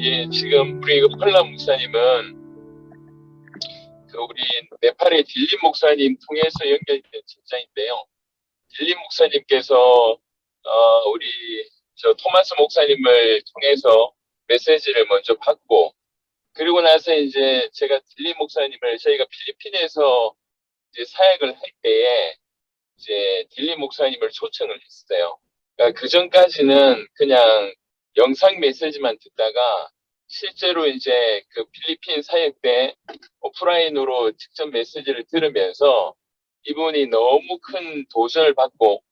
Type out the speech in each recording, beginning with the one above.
예, 지금 우리 그 폴라 목사님은 그 우리 네팔의 딜린 목사님 통해서 연결된 진짜인데요. 딜린 목사님께서 우리 저 토마스 목사님을 통해서 메시지를 먼저 받고, 그리고 나서 이제 제가 딜린 목사님을 저희가 필리핀에서 이제 사역을 할 때에 이제 딜린 목사님을 초청을 했어요. 그러니까 그 전까지는 그냥 영상 메시지만 듣다가 실제로 이제 그 필리핀 사역 때 오프라인으로 직접 메시지를 들으면서 이분이 너무 큰 도전을 받고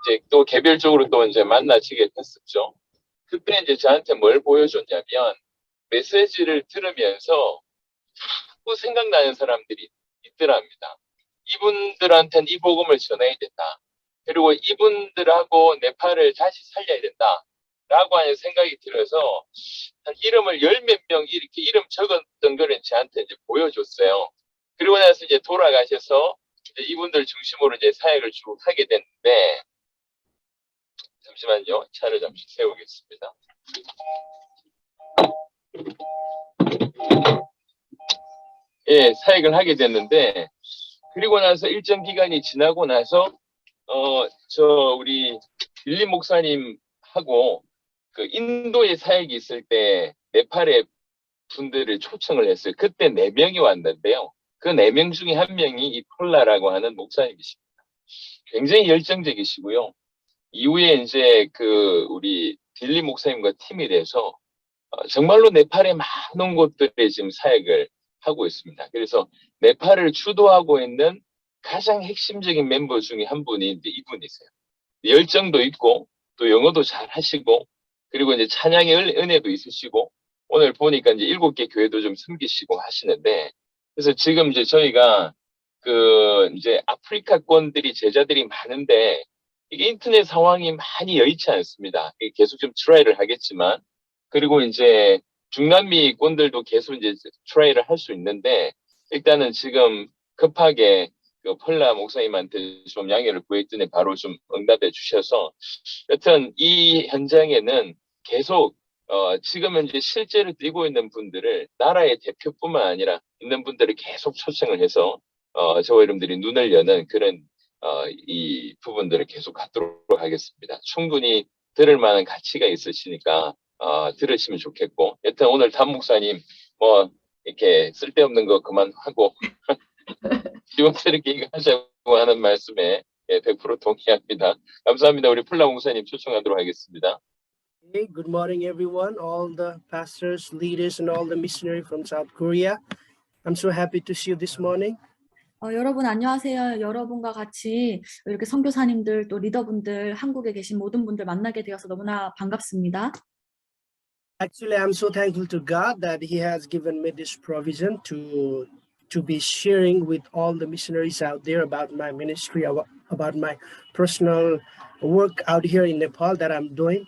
이제 또 개별적으로 또 이제 만나지게 됐었죠. 그때 이제 저한테 뭘 보여줬냐면 메시지를 들으면서 자꾸 생각나는 사람들이 있더랍니다. 이분들한테는 이 복음을 전해야 된다. 그리고 이분들하고 네팔을 다시 살려야 된다. 라고 하는 생각이 들어서 한 이름을 열 몇 명 이렇게 이름 적었던 거를 저한테 이제 보여줬어요. 그리고 나서 이제 돌아가셔서 이제 이분들 중심으로 이제 사역을 쭉 하게 됐는데, 잠시만요. 차를 잠시 세우겠습니다. 예, 사역을 하게 됐는데, 그리고 나서 일정 기간이 지나고 나서 우리 딜린 목사님하고 그 인도에 사역이 있을 때 네팔의 분들을 초청을 했어요. 그때 4명이 왔는데요. 그 4명 중에 한 명이 이 폴라라고 하는 목사님이십니다. 굉장히 열정적이시고요. 이후에 이제 그 우리 딜린 목사님과 팀이 돼서 정말로 네팔의 많은 곳들에 지금 사역을 하고 있습니다. 그래서 네팔을 주도하고 있는 가장 핵심적인 멤버 중에 한 분이 이제 이분이세요. 열정도 있고 또 영어도 잘 하시고, 그리고 이제 찬양의 은혜도 있으시고, 오늘 보니까 이제 7개 교회도 좀 섬기시고 하시는데, 그래서 지금 이제 저희가 그 이제 아프리카권들이 제자들이 많은데 이게 인터넷 상황이 많이 여의치 않습니다. 계속 좀 트라이를 하겠지만, 그리고 이제 중남미권들도 계속 이제 트라이를 할 수 있는데, 일단은 지금 급하게 그 폴라 목사님한테 좀 양해를 구했더니 바로 좀 응답해 주셔서, 여튼 이 현장에는 계속 지금은 이제 실제로 뛰고 있는 분들을 나라의 대표뿐만 아니라 있는 분들을 계속 초청을 해서 저와 여러분들이 눈을 여는 그런 이 부분들을 계속 갖도록 하겠습니다. 충분히 들을 만한 가치가 있으시니까 들으시면 좋겠고, 여튼 오늘 담 목사님 뭐 이렇게 쓸데없는 거 그만하고 지원스럽게 이거 하자고 하는 말씀에 100% 동의합니다. 감사합니다. 우리 폴라 목사님 초청하도록 하겠습니다. Hey, good morning, everyone, all the pastors, leaders, and all the missionaries from South Korea. I'm so happy to see you this morning. 여러분 안녕하세요. 여러분과 같이 이렇게 선교사님들 또 리더분들 한국에 계신 모든 분들 만나게 되어서 너무나 반갑습니다. Actually, I'm so thankful to God that He has given me this provision to be sharing with all the missionaries out there about my ministry, about my personal work out here in Nepal that I'm doing.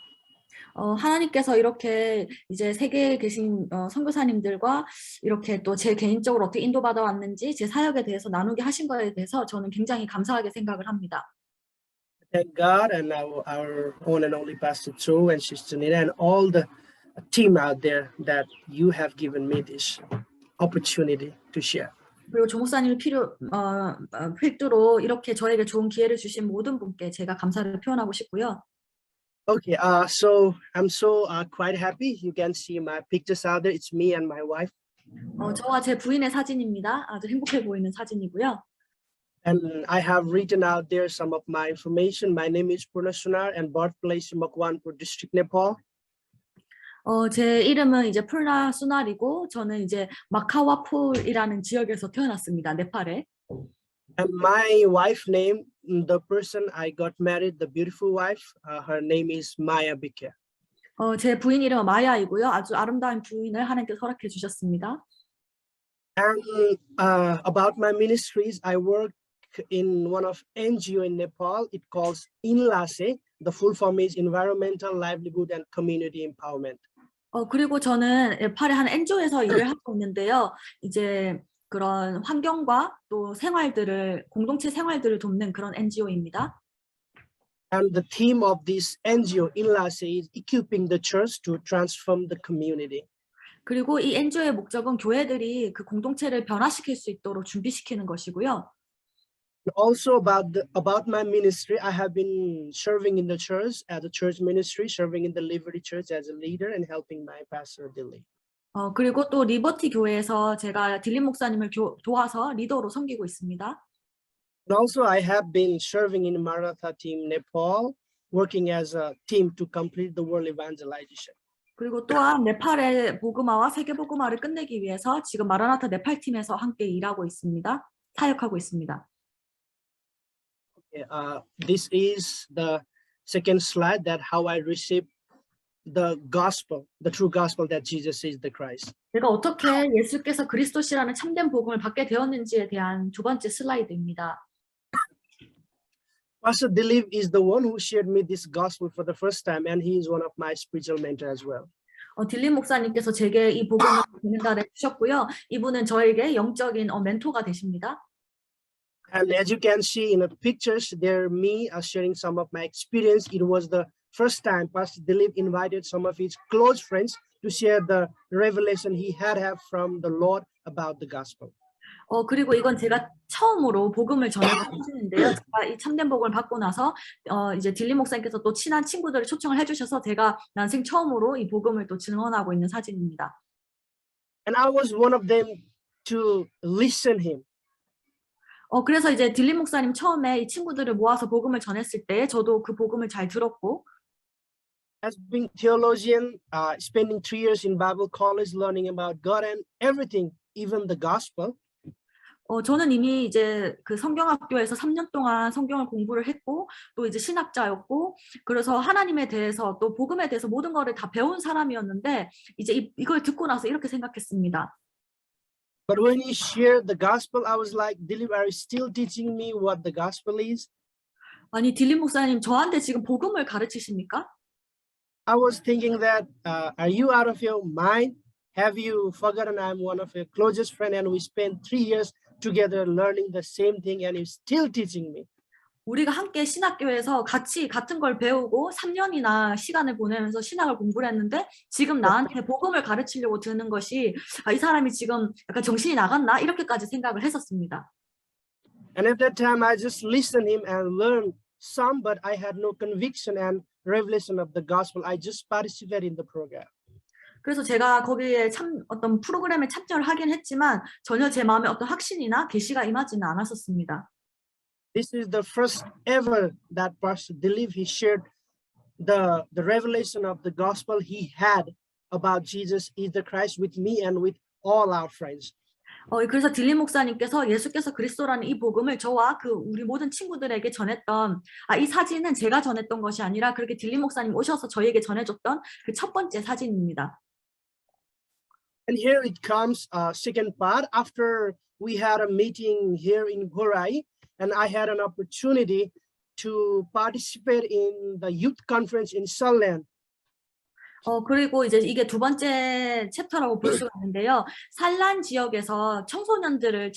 하나님께서 이렇게 이제 세계에 계신 선교사님들과 이렇게 또 제 개인적으로 어떻게 인도받아 왔는지 제 사역에 대해서 나누게 하신 거에 대해서 저는 굉장히 감사하게 생각을 합니다. Thank God and our own and only Pastor Joe and Sister Nina and all the team out there that you have given me this opportunity to share. 그리고 조 목사님을 필두로 이렇게 저에게 좋은 기회를 주신 모든 분께 제가 감사를 표현하고 싶고요. Okay, so I'm so quite happy. You can see my pictures out there. It's me and my wife. 저와 제 부인의 사진입니다. 아주 행복해 보이는 사진이고요. And I have written out there some of my information. My name is Purna Sunar and birthplace Makwanpur district, Nepal. 제 이름은 이제 풀나 수날이고 저는 이제 마카와풀이라는 지역에서 태어났습니다. 네팔에. And my wife name, the person I got married, the beautiful wife, her name is Maya Bikya. 제 부인 이름은 마야이고요. 아주 아름다운 부인을 하나님께서 허락해 주셨습니다. And about my ministries, I work in one of NGO in Nepal. It calls INLASE. The full form is Environmental Livelihood and Community Empowerment. 그리고 저는 네팔의 한 NGO에서 일을 하고 있는데요. 이제 그런 환경과 또 생활들을 공동체 생활들을 돕는 그런 NGO입니다. And the theme of this NGO INLASE is equipping the church to transform the community. 그리고 이 NGO의 목적은 교회들이 그 공동체를 변화시킬 수 있도록 준비시키는 것이고요. Also about my ministry, I have been serving in the church as a church ministry, serving in the Liberty Church as a leader and helping my pastor Dilly. 그리고 또 리버티 교회에서 제가 딜린 목사님을 도와서 리더로 섬기고 있습니다. And also I have been serving in Maratha team Nepal, working as a team to complete the world evangelization. 그리고 또한 네팔의 복음화와 세계 복음화를 끝내기 위해서 지금 마라나타 네팔 팀에서 함께 일하고 있습니다. 사역하고 있습니다. This is the second slide, that how I received the gospel, the true gospel that Jesus is the Christ. 제가 어떻게 예수께서 그리스도시라는 참된 복음을 받게 되었는지에 대한 두 번째 슬라이드입니다. Pastor Dilip is the one who shared me this gospel for the first time, and he is one of my spiritual mentor as well. 딜린 목사님께서 제게 이 복음을 전달해 주셨고요. 이분은 저에게 영적인 멘토가 되십니다. And as you can see in the pictures, there me sharing some of my experience. It was the first time Pastor Dilip invited some of his close friends to share the revelation he had from the Lord about the gospel. 그리고 이건 제가 처음으로 복음을 전해서 하시는데요. 제가 이 참된 복음을 받고 나서 이제 딜린 목사님께서 또 친한 친구들을 초청을 해주셔서 제가 난생 처음으로 이 복음을 또 증언하고 있는 사진입니다. And I was one of them to listen him. 그래서 이제 딜린 목사님 처음에 이 친구들을 모아서 복음을 전했을 때 저도 그 복음을 잘 들었고, As being theologian, spending 3 years in Bible college, learning about God and everything, even the gospel. 저는 이미 이제 그 성경학교에서 3년 동안 성경을 공부를 했고 또 이제 신학자였고 그래서 하나님에 대해서 또 복음에 대해서 모든 거를 다 배운 사람이었는데 이제 이걸 듣고 나서 이렇게 생각했습니다. But when he shared the gospel, I was like, Dilip, are you still teaching me what the gospel is? 아니 딜린 목사님 저한테 지금 복음을 가르치십니까? I was thinking that, are you out of your mind? Have you forgotten I'm one of your closest friends and we spent 3 years together learning the same thing and you're still teaching me? 우리가 함께 신학교에서 같이 같은 걸 배우고 3년이나 시간을 보내면서 신학을 공부를 했는데 지금 나한테 복음을 가르치려고 드는 것이 이 사람이 지금 약간 정신이 나갔나? 이렇게까지 생각을 했었습니다. And at that time, I just listened him and learned some, but I had no conviction and revelation of the gospel. I just participated in the program. 그래서 제가 거기에 어떤 프로그램에 참여를 하긴 했지만 전혀 제 마음에 어떤 확신이나 계시가 임하지는 않았었습니다. This is the first ever that Pastor Dilip, he shared the revelation of the gospel he had about Jesus is the Christ with me and with all our friends. 그래서 딜린 목사님께서 예수께서 그리스도라는 이 복음을 저와 그 우리 모든 친구들에게 전했던 이 사진은 제가 전했던 것이 아니라 그렇게 딜린 목사님 오셔서 저희에게 전해줬던 그 첫 번째 사진입니다. And here it comes, second part. After we had a meeting here in Gorai, and I had an opportunity to participate in the youth conference in Salland. 그리고 이제 이게 두 번째 챕터라고 볼 수가 있는데요. 살란 지역에서 청년들을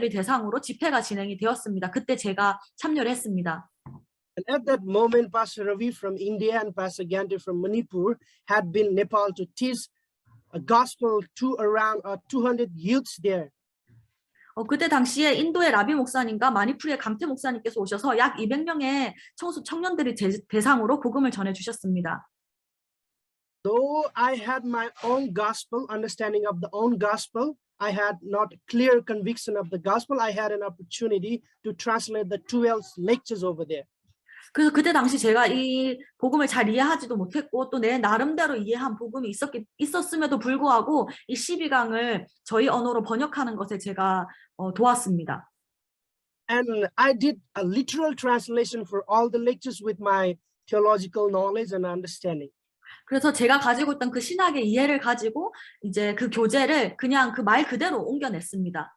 대상으로 집회가 진행이 되었습니다. 그때 제가 참여를 했습니다. And at that moment, Pastor Ravi from India and Pastor Gante from Manipur had been in Nepal to teach a gospel to around 200 youths there. 그때 당시에 인도의 라비 목사님과 마니푸르의 감태 목사님께서 오셔서 약 200명의 청년들이 대상으로 복음을 전해주셨습니다. Though I had my own gospel, understanding of the own gospel, I had not clear conviction of the gospel. I had an opportunity to translate the 12 lectures over there. 그래서 그때 당시 제가 이 복음을 잘 이해하지도 못했고 또 내 나름대로 이해한 복음이 있었음에도 불구하고 이 12강을 저희 언어로 번역하는 것에 제가 도왔습니다. And I did a literal translation for all the lectures with my theological knowledge and understanding. 그래서 제가 가지고 있던 그 신학의 이해를 가지고 이제 그 교재를 그냥 그 말 그대로 옮겨냈습니다.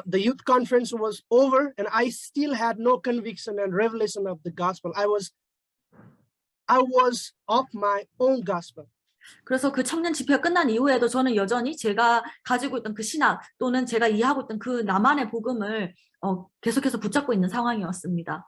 The youth conference was over and I still had no conviction and revelation of the gospel. I was of my own gospel. 그래서 그 청년 집회가 끝난 이후에도 저는 여전히 제가 가지고 있던 그 신학 또는 제가 이해하고 있던 그 나만의 복음을 계속해서 붙잡고 있는 상황이었습니다.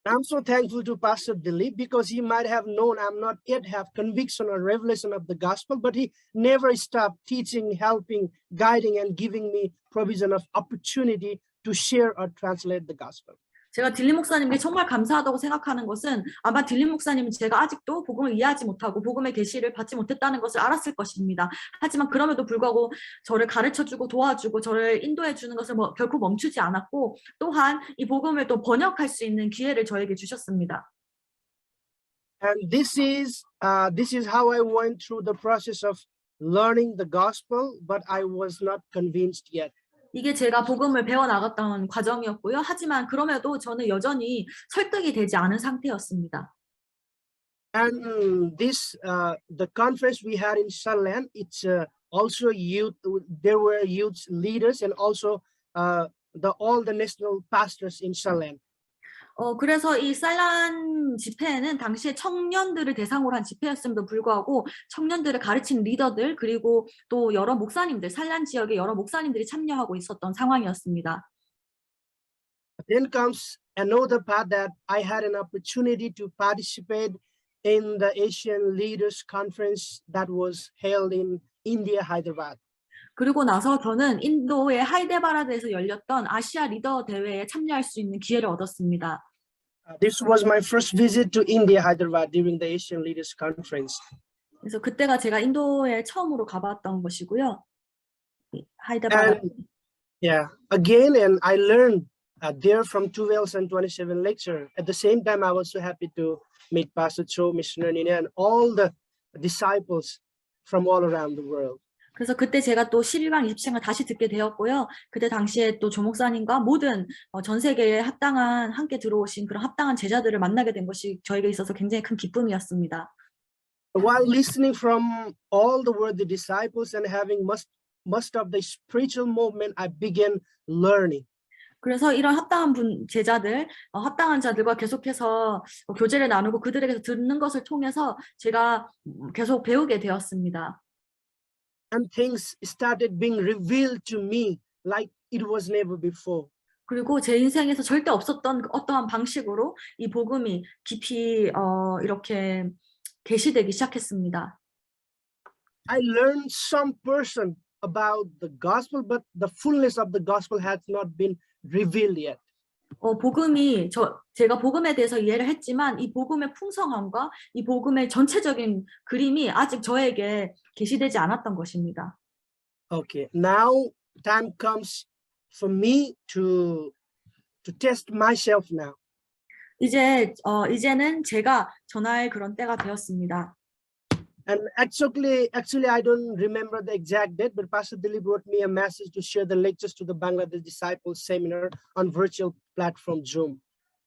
I'm so thankful to Pastor Dilip because he might have known I'm not yet have conviction or revelation of the gospel, but he never stopped teaching, helping, guiding, and giving me provision of opportunity to share or translate the gospel. 제가 딜립 목사님께 정말 감사하다고 생각하는 것은 아마 딜립 목사님은 제가 아직도 복음을 이해하지 못하고 복음의 계시를 받지 못했다는 것을 알았을 것입니다. 하지만 그럼에도 불구하고 저를 가르쳐주고 도와주고 저를 인도해주는 것을 결코 멈추지 않았고 또한 이 복음을 또 번역할 수 있는 기회를 저에게 주셨습니다. And this is how I went through the process of learning the gospel, but I was not convinced yet. 이게 제가 복음을 배워나갔던 과정이었고요. 하지만 그럼에도 저는 여전히 설득이 되지 않은 상태였습니다. And this the conference we had in Sunland, it's also youth. There were youth leaders and also all the national pastors in Sunland. 그래서 이 살란 집회는 당시에 청년들을 대상으로 한 집회였음에도 불구하고 청년들을 가르친 리더들 그리고 또 여러 목사님들, 살란 지역의 여러 목사님들이 참여하고 있었던 상황이었습니다. Then comes another part that I had an opportunity to participate in the Asian Leaders Conference that was held in India, Hyderabad. 그리고 나서 저는 인도의 하이데바라드에서 열렸던 아시아 리더 대회에 참여할 수 있는 기회를 얻었습니다. This was my first visit to India, Hyderabad during the Asian Leaders Conference. 그래서 그때가 제가 인도에 처음으로 가봤던 것이고요. 하이데바라드. And I learned there from 2027 lecture. At the same time, I was so happy to meet Pastor Cho, Missionary Nina, and all the disciples from all around the world. 그래서 그때 제가 또 11강 20시간을 다시 듣게 되었고요. 그때 당시에 또 조 목사님과 모든 전 세계에 합당한 함께 들어오신 그런 합당한 제자들을 만나게 된 것이 저에게 있어서 굉장히 큰 기쁨이었습니다. While listening from all the worthy disciples and having most of the spiritual movement, I began learning. 그래서 이런 합당한 제자들, 합당한 자들과 계속해서 교제를 나누고 그들에게서 듣는 것을 통해서 제가 계속 배우게 되었습니다. And things started being revealed to me like it was never before. 그리고 제 인생에서 절대 없었던 어떠한 방식으로 이 복음이 깊이 이렇게 계시되기 시작했습니다. I learned some portion about the gospel, but the fullness of the gospel has not been revealed yet. 복음이 제가 복음에 대해서 이해를 했지만 이 복음의 풍성함과 이 복음의 전체적인 그림이 아직 저에게 계시되지 않았던 것입니다. Okay, now time comes for me to test myself now. 이제는 제가 전할 그런 때가 되었습니다. And actually, I don't remember the exact date, but Pastor Dilip wrote me a message to share the lectures to the Bangladesh Disciples Seminar on virtual platform Zoom.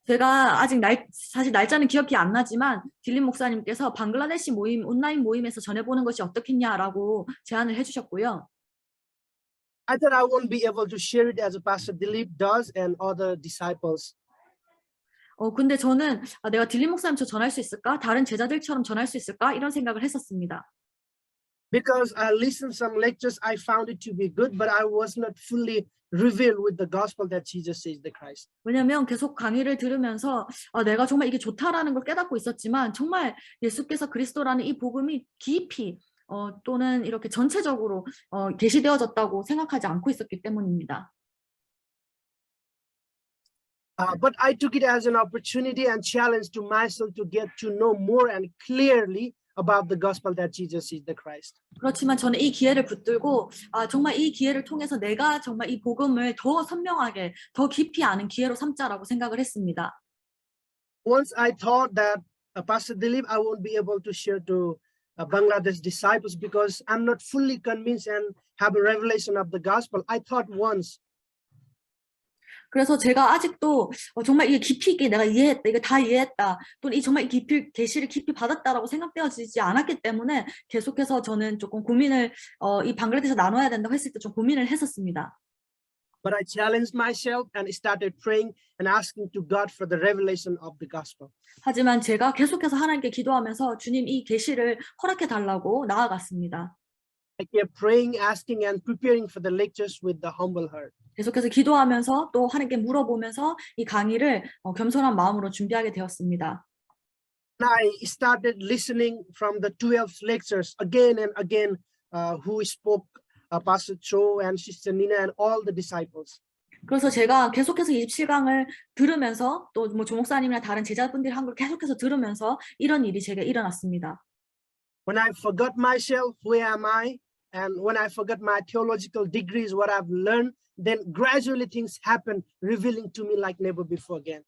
제가 아직 사실 날짜는 기억이 안 나지만 딜립 목사님께서 방글라데시 온라인 모임에서 전해보는 것이 어떻겠냐라고 제안을 해주셨고요. I thought I won't be able to share it as Pastor Dilip does and other disciples. 근데 저는 내가 딜립 목사님처럼 전할 수 있을까? 다른 제자들처럼 전할 수 있을까? 이런 생각을 했었습니다. Because I listened some lectures, I found it to be good, but I was not fully revealed with the gospel that Jesus is the Christ. 왜냐하면 계속 강의를 들으면서 내가 정말 이게 좋다라는 걸 깨닫고 있었지만 정말 예수께서 그리스도라는 이 복음이 깊이 또는 이렇게 전체적으로 계시되어졌다고 생각하지 않고 있었기 때문입니다. But I took it as an opportunity and challenge to myself to get to know more and clearly about the gospel that Jesus is the Christ. 그렇지만 저는 이 기회를 붙들고 정말 이 기회를 통해서 내가 정말 이 복음을 더 선명하게 더 깊이 아는 기회로 삼자라고 생각을 했습니다. Once I thought that Pastor Dilip, I won't be able to share to Bangladesh disciples because I'm not fully convinced and have a revelation of the gospel. I thought once. 그래서 제가 아직도 정말 이게 깊이 있게 내가 이해했다, 이거 다 이해했다, 또는 정말 이 계시를 깊이 받았다라고 생각되어지지 않았기 때문에 계속해서 저는 조금 고민을 이 방글라데시에서 나눠야 된다고 했을 때 좀 고민을 했었습니다. But I challenged myself and started praying and asking to God for the revelation of the gospel. 하지만 제가 계속해서 하나님께 기도하면서 주님 이 계시를 허락해 달라고 나아갔습니다. I kept praying, asking, and preparing for the lectures with the humble heart. 계속해서 기도하면서 또 하나님께 물어보면서 이 강의를 겸손한 마음으로 준비하게 되었습니다. And I started listening from the 12 lectures again and again, who spoke, Pastor Cho and Sister Nina and all the disciples. 그래서 제가 계속해서 27강을 들으면서 또 뭐 조목사님이나 다른 제자분들이 한 걸 계속해서 들으면서 이런 일이 제게 일어났습니다. When I forgot myself, who am I? And when I forgot my theological degrees, what I've learned, then gradually things happen, revealing to me like never before again.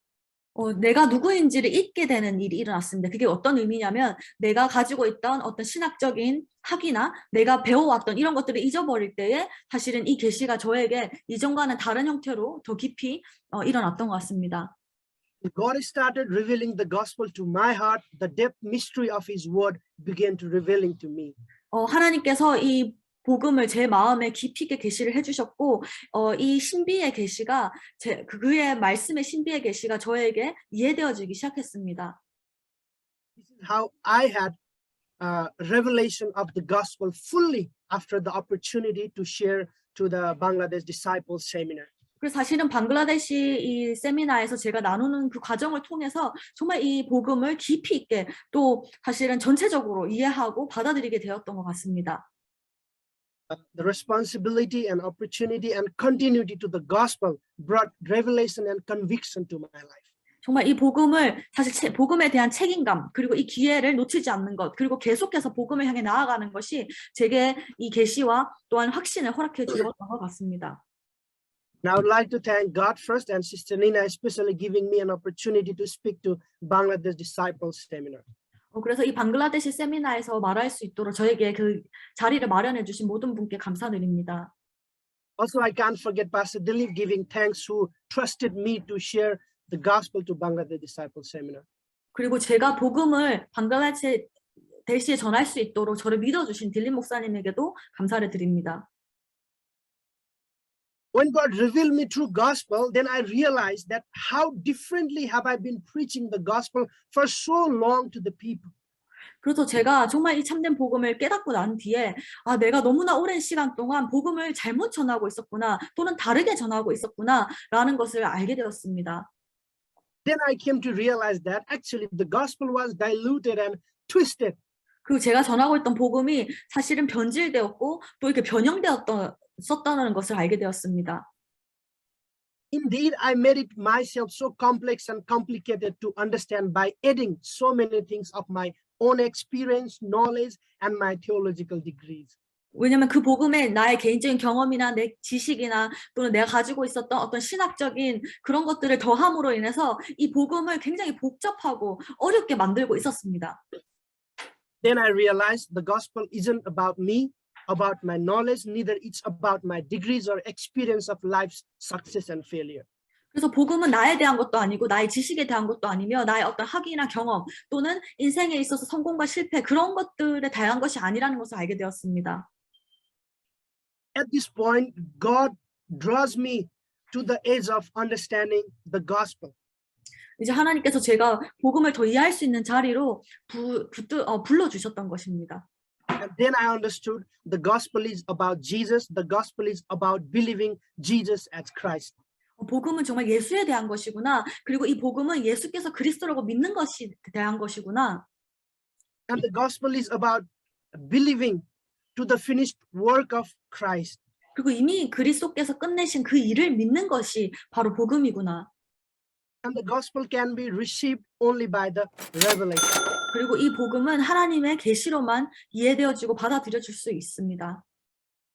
내가 누구인지를 잊게 되는 일이 일어났습니다. 그게 어떤 의미냐면 내가 가지고 있던 어떤 신학적인 학위나 내가 배워왔던 이런 것들을 잊어버릴 때에 사실은 이 계시가 저에게 이전과는 다른 형태로 더 깊이 일어났던 것 같습니다. God started revealing the gospel to my heart. The depth mystery of His word began to revealing to me. 하나님께서 이 복음을 제 마음에 깊이 있게 계시를 해주셨고 이 신비의 계시가 그의 말씀의 신비의 계시가 저에게 이해되어지기 시작했습니다. This is how I had revelation of the gospel fully after the opportunity to share to the Bangladesh Disciples Seminar. 그래서 사실은 방글라데시 이 세미나에서 제가 나누는 그 과정을 통해서 정말 이 복음을 깊이 있게 또 사실은 전체적으로 이해하고 받아들이게 되었던 것 같습니다. The responsibility and opportunity and continuity to the gospel brought revelation and conviction to my life. 정말 이 복음을 사실 복음에 대한 책임감 그리고 이 기회를 놓치지 않는 것 그리고 계속해서 복음을 향해 나아가는 것이 제게 이 계시와 또한 확신을 허락해 주었던 것 같습니다. Now I would like to thank God first and Sister Nina especially giving me an opportunity to speak to Bangladesh Disciples Seminar. 그래서 이 방글라데시 세미나에서 말할 수 있도록 저에게 그 자리를 마련해 주신 모든 분께 감사드립니다. Also, I can't forget Pastor Dilip giving thanks who trusted me to share the gospel to Bangladesh Disciples Seminar. 그리고 제가 복음을 방글라데시에 전할 수 있도록 저를 믿어주신 딜립 목사님에게도 감사를 드립니다. When God revealed me through gospel, then I realized that how differently have I been preaching the gospel for so long to the people. 그래서 제가 정말 이 참된 복음을 깨닫고 난 뒤에 내가 너무나 오랜 시간 동안 복음을 잘못 전하고 있었구나 또는 다르게 전하고 있었구나 라는 것을 알게 되었습니다. Then I came to realize that actually the gospel was diluted and twisted. 그리고 제가 전하고 있던 복음이 사실은 변질되었고 또 이렇게 변형되었다는 것을 알게 되었습니다. Indeed, I made it myself so complex and complicated to understand by adding so many things of my own experience, knowledge, and my theological degrees. 왜냐하면 그 복음에 나의 개인적인 경험이나 내 지식이나 또는 내가 가지고 있었던 어떤 신학적인 그런 것들을 더함으로 인해서 이 복음을 굉장히 복잡하고 어렵게 만들고 있었습니다. Then I realized the gospel isn't about me, about my knowledge, neither it's about my degrees or experience of life's success and failure. 그래서 복음은 나에 대한 것도 아니고 나의 지식에 대한 것도 아니며 나의 어떤 학위나 경험 또는 인생에 있어서 성공과 실패 그런 것들에 대한 것이 아니라는 것을 알게 되었습니다. At this point, God draws me to the edge of understanding the gospel. 이제 하나님께서 제가 복음을 더 이해할 수 있는 자리로 불러주셨던 것입니다. And then I understood the gospel is about Jesus. The gospel is about believing Jesus as Christ. 복음은 정말 예수에 대한 것이구나. 그리고 이 복음은 예수께서 그리스도라고 믿는 것에 대한 것이구나. And the gospel is about believing to the finished work of Christ. 그리고 이미 그리스도께서 끝내신 그 일을 믿는 것이 바로 복음이구나. And the gospel can be received only by the revelation. 그리고 이 복음은 하나님의 계시로만 이해되어지고 받아들여질 수 있습니다.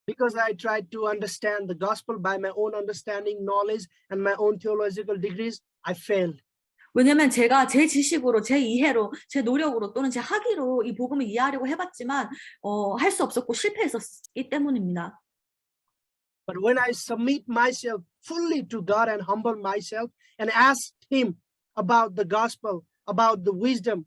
Because I tried to understand the gospel by my own understanding, knowledge, and my own theological degrees, I failed. 왜냐하면 제가 제 지식으로, 제 이해로, 제 노력으로 또는 제 학위로 이 복음을 이해하려고 해봤지만 할 수 없었고 실패했었기 때문입니다. But when I submit myself fully to God and humble myself and ask Him about the gospel, about the wisdom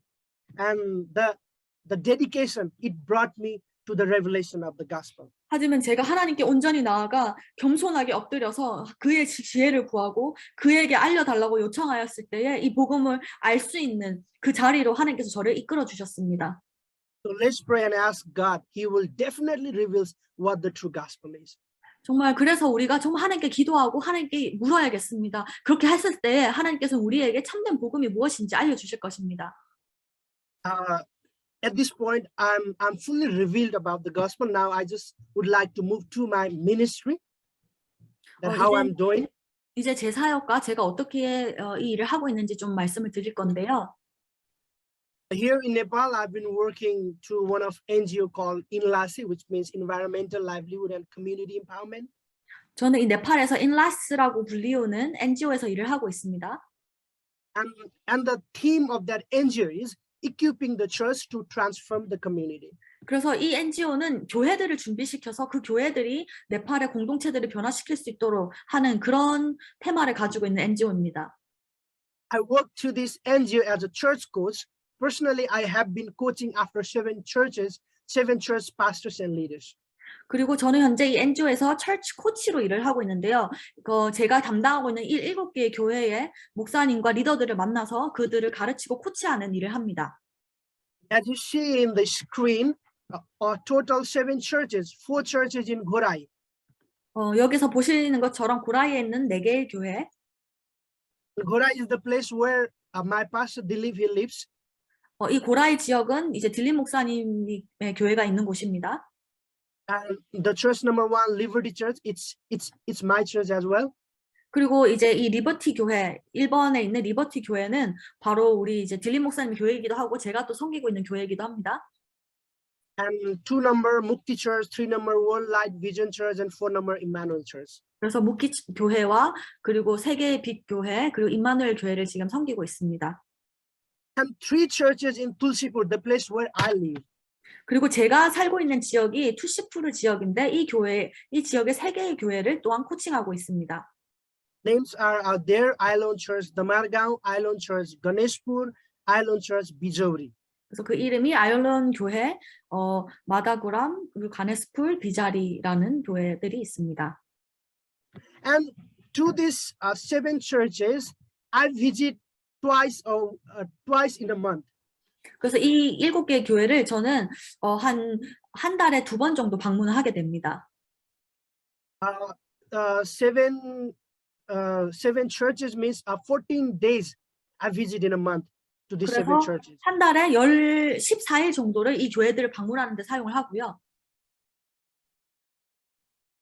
and the dedication, it brought me to the revelation of the gospel. 하지만 제가 하나님께 온전히 나아가 겸손하게 엎드려서 그의 지혜를 구하고 그에게 알려달라고 요청하였을 때에 이 복음을 알 수 있는 그 자리로 하나님께서 저를 이끌어 주셨습니다. So let's pray and ask God. He will definitely reveal what the true gospel is. 정말 그래서 우리가 정말 하나님께 기도하고 하나님께 물어야겠습니다. 그렇게 했을 때 하나님께서 우리에게 참된 복음이 무엇인지 알려주실 것입니다. At this point, I'm fully revealed about the gospel. Now I just would like to move to my ministry, that how I'm doing. 이제 제 사역과 제가 어떻게 이 일을 하고 있는지 좀 말씀을 드릴 건데요. Here in Nepal, I've been working to one of NGO called INLASI, which means Environmental Livelihood and Community Empowerment. 저는 이 네팔에서 인라스라고 불리우는 NGO에서 일을 하고 있습니다. And the theme of that NGO is equipping the church to transform the community. 그래서 이 NGO는 교회들을 준비시켜서 그 교회들이 네팔의 공동체들을 변화시킬 수 있도록 하는 그런 테마를 가지고 있는 NGO입니다. I work to this NGO as a church coach. Personally, I have been coaching after 7 church pastors and leaders. 그리고 저는 현재 이 NGO에서 철치 코치로 일을 하고 있는데요. 제가 담당하고 있는 7개의 교회의 목사님과 리더들을 만나서 그들을 가르치고 코치하는 일을 합니다. As you see in the screen, total 7 churches, 4 churches in Gorai. 여기서 보시는 것처럼 고라이에 있는 4개의 교회. Gorai is the place where my pastor Dilip he lives. 이 고라이 지역은 이제 딜립 목사님의 교회가 있는 곳입니다. And the church number 1, Liberty Church, it's my church as well. 그리고 이제 이 리버티 교회, 1번에 있는 리버티 교회는 바로 우리 이제 딜립 목사님 교회이기도 하고 제가 또 섬기고 있는 교회이기도 합니다. And 2 number Mukti Church, 3 number World Light Vision Church, and 4 number Emmanuel Church. 그래서 묵기 교회와 그리고 3개의 빛 교회 그리고 임마누엘 교회를 지금 섬기고 있습니다. And 3 churches in Tulsipur, the place where I live. 그리고 제가 살고 있는 지역이 투시푸르 지역인데 이 지역의 3개의 교회를 또한 코칭하고 있습니다. Names are out there: Island Church, Damargaon, Island Church, Ganeshpur, Island Church, Bijauri. 그래서 그 이름이 아일론 교회, 마다구람, 그리고 가네스풀, 비자리라는 교회들이 있습니다. And to these 7 churches, I visit twice in a month. 그래서 이 7개의 교회를 저는 한 달에 2번 정도 방문을 하게 됩니다. 7 churches means 14 days I visit in a month to these 7 그래서 churches. 한 달에 14일 정도를 이 교회들을 방문하는 데 사용을 하고요.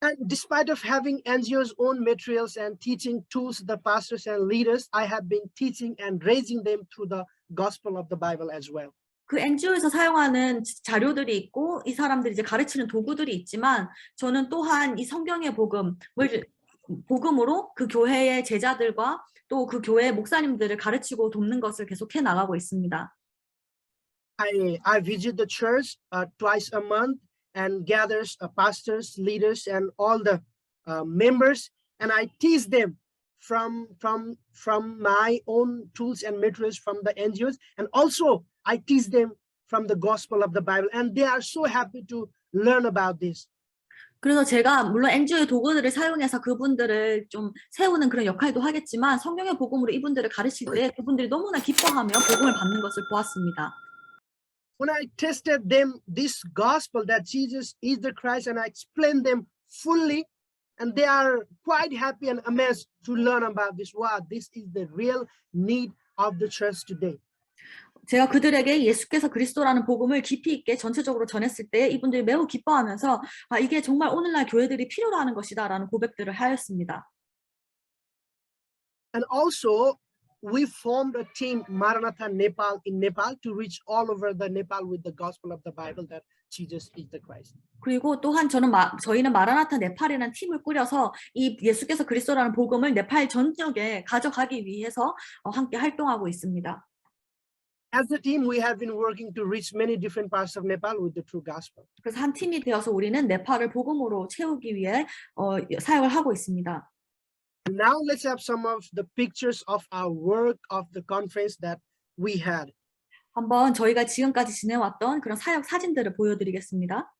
And despite of having NGO's own materials and teaching tools, the pastors and leaders, I have been teaching and raising them through the gospel of the Bible as well. 그 NGO에서 사용하는 자료들이 있고 이 사람들이 이제 가르치는 도구들이 있지만 저는 또한 이 성경의 복음으로 그 교회의 제자들과 또 그 교회의 목사님들을 가르치고 돕는 것을 계속해 나가고 있습니다. I visit the church twice a month and gathers pastors, leaders, and all the members, and I teach them from my own tools and materials from the NGOs, and also I teach them from the gospel of the Bible, and they are so happy to learn about this. 그래서 제가 물론 NGO의 도구들을 사용해서 그분들을 좀 세우는 그런 역할도 하겠지만 성경의 복음으로 이분들을 가르칠 때 그분들이 너무나 기뻐하며 복음을 받는 것을 보았습니다. When I tested them this gospel that Jesus is the Christ, and I explained them fully, and they are quite happy and amazed to learn about this. Wow, this is the real need of the church today. 제가 그들에게 예수께서 그리스도라는 복음을 깊이 있게 전체적으로 전했을 때 이분들이 매우 기뻐하면서 이게 정말 오늘날 교회들이 필요로 하는 것이다라는 고백들을 하였습니다. And also, we formed a team, Maranatha Nepal, in Nepal, to reach all over the Nepal with the gospel of the Bible that Jesus is the Christ. 그리고 또한 저희는 마라나타 네팔이라는 팀을 꾸려서 이 예수께서 그리스도라는 복음을 네팔 전역에 가져가기 위해서 함께 활동하고 있습니다. As a team, we have been working to reach many different parts of Nepal with the true gospel. 그래서 한 팀이 되어서 우리는 네팔을 복음으로 채우기 위해 사역을 하고 있습니다. Now let's have some of the pictures of our work of the conference that we had. 한번 저희가 지금까지 지내왔던 그런 사역 사진들을 보여드리겠습니다.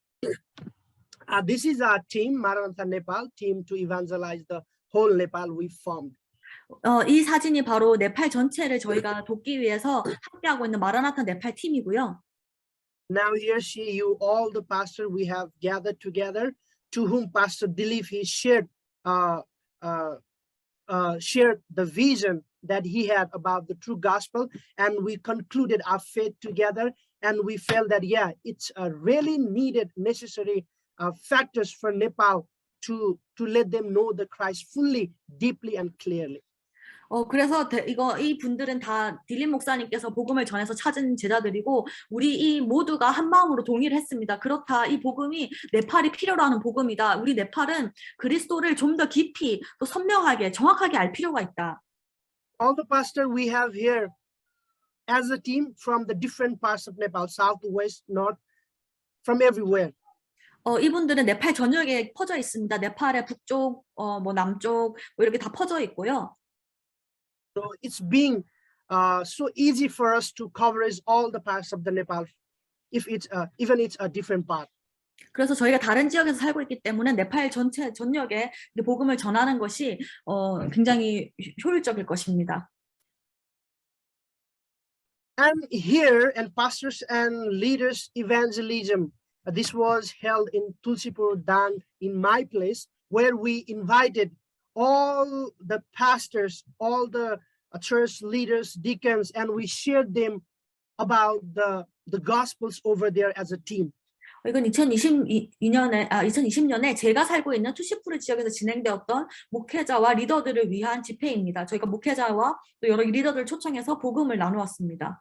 This is our team, Maranatha Nepal, team to evangelize the whole Nepal we formed. 이 사진이 바로 네팔 전체를 저희가 돕기 위해서 함께하고 있는 마라나타 네팔 팀이고요. Now here see you, all the pastor we have gathered together, to whom Pastor Dilip he shared shared the vision that he had about the true gospel, and we concluded our faith together, and we felt that yeah, it's a really needed, necessary factors for Nepal to let them know the Christ fully, deeply, and clearly. 그래서 이 분들은 다 딜린 목사님께서 복음을 전해서 찾은 제자들이고 우리 이 모두가 한 마음으로 동의를 했습니다. 그렇다. 이 복음이 네팔이 필요로 하는 복음이다. 우리 네팔은 그리스도를 좀 더 깊이 또 선명하게 정확하게 알 필요가 있다. All the pastors we have here as a team from the different parts of Nepal, south, west, north, from everywhere. 이분들은 네팔 전역에 퍼져 있습니다. 네팔의 북쪽, 뭐 남쪽 뭐 이렇게 다 퍼져 있고요. So it's being so easy for us to coverage all the parts of the Nepal, if it's even it's a different part. 그래서 저희가 다른 지역에서 살고 있기 때문에 네팔 전역에 복음을 전하는 것이 굉장히 효율적일 것입니다. And here, and pastors and leaders evangelism, this was held in Tulsipur Dang, in my place, where we invited all the pastors, all the church leaders, deacons, and we shared them about the gospels over there as a team. 이건 2020년에 제가 살고 있는 투시푸르 지역에서 진행되었던 목회자와 리더들을 위한 집회입니다. 저희가 목회자와 또 여러 리더들을 초청해서 복음을 나누었습니다.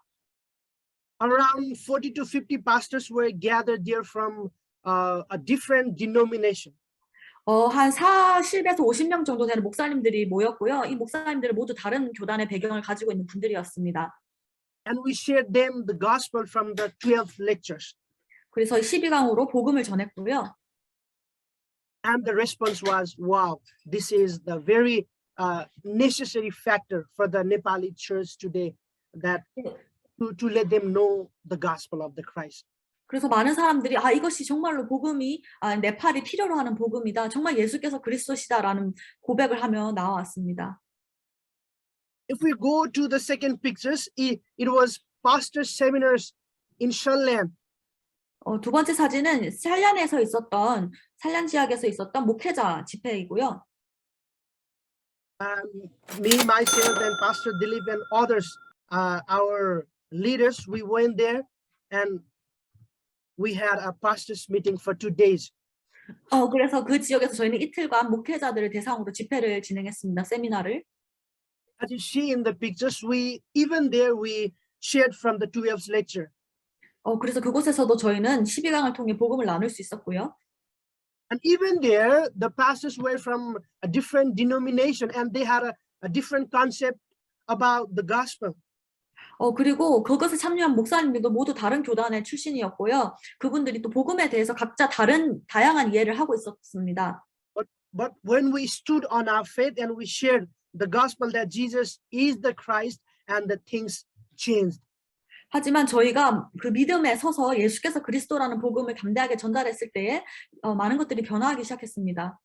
Around 40 to 50 pastors were gathered there from a different denomination. 한 40에서 50명 정도 되는 목사님들이 모였고요. 이 목사님들은 모두 다른 교단의 배경을 가지고 있는 분들이었습니다. And we shared them the gospel from the 12 lectures. 그래서 12강으로 복음을 전했고요. And the response was, wow, this is the very necessary factor for the Nepali church today, that to let them know the gospel of the Christ. 그래서 많은 사람들이 이것이 정말로 복음이 네팔이 필요로 하는 복음이다. 정말 예수께서 그리스도시다라는 고백을 하며 나왔습니다. If we go to the second pictures, it was pastor seminars in Shanlan. 두 번째 사진은 산란 지역에서 있었던 목회자 집회이고요. Me, myself, and Pastor Dilip and others, our leaders, we went there and we had a pastors meeting for 2 days. 그래서 그 지역에서 저희는 이틀간 목회자들을 대상으로 집회를 진행했습니다. 세미나를. As you see in the pictures, we shared from the 12th lecture. 그래서 그곳에서도 저희는 12강을 통해 복음을 나눌 수 있었고요. And even there, the pastors were from a different denomination, and they had a different concept about the gospel. 그리고 그것에 참여한 목사님들도 모두 다른 교단의 출신이었고요. 그분들이 또 복음에 대해서 각자 다양한 이해를 하고 있었습니다. But when we stood on our faith and we shared the gospel that Jesus is the Christ, and the things changed. 하지만 저희가 그 믿음에 서서 예수께서 그리스도라는 복음을 담대하게 전달했을 때에 많은 것들이 변화하기 시작했습니다.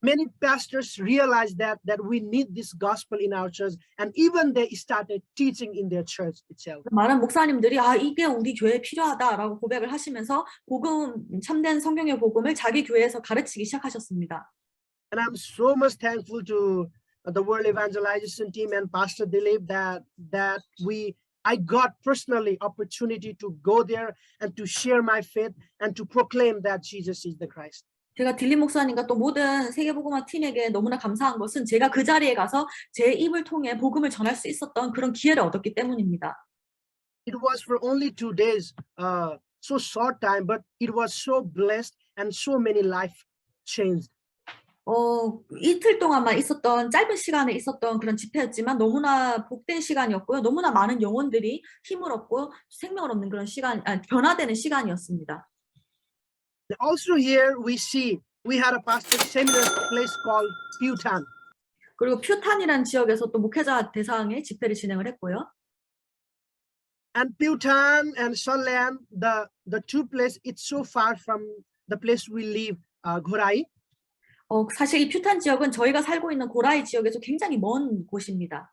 Many pastors realized that we need this gospel in our church, and even they started teaching in their church itself. 많은 목사님들이 이게 우리 교회에 필요하다라고 고백을 하시면서 참된 성경의 복음을 자기 교회에서 가르치기 시작하셨습니다. And I'm so much thankful to the World Evangelization team and Pastor Dilip that I got personally opportunity to go there and to share my faith and to proclaim that Jesus is the Christ. 제가 딜린 목사님과 또 모든 세계복음화 팀에게 너무나 감사한 것은 제가 그 자리에 가서 제 입을 통해 복음을 전할 수 있었던 그런 기회를 얻었기 때문입니다. It was for only 2 days, so short time, but it was so blessed and so many lives changed. 이틀 동안만 있었던 짧은 시간에 있었던 그런 집회였지만 너무나 복된 시간이었고요. 너무나 많은 영혼들이 힘을 얻고 생명을 얻는 그런 변화되는 시간이었습니다. Also here we see we had a pastor seminar place called Bhutan. 그리고 퓨탄이라는 지역에서 또 목회자 대상의 집회를 진행을 했고요. And Bhutan and Shanlan, the two places, it's so far from the place we live, Ghorai. 사실 이 퓨탄 지역은 저희가 살고 있는 고라이 지역에서 굉장히 먼 곳입니다.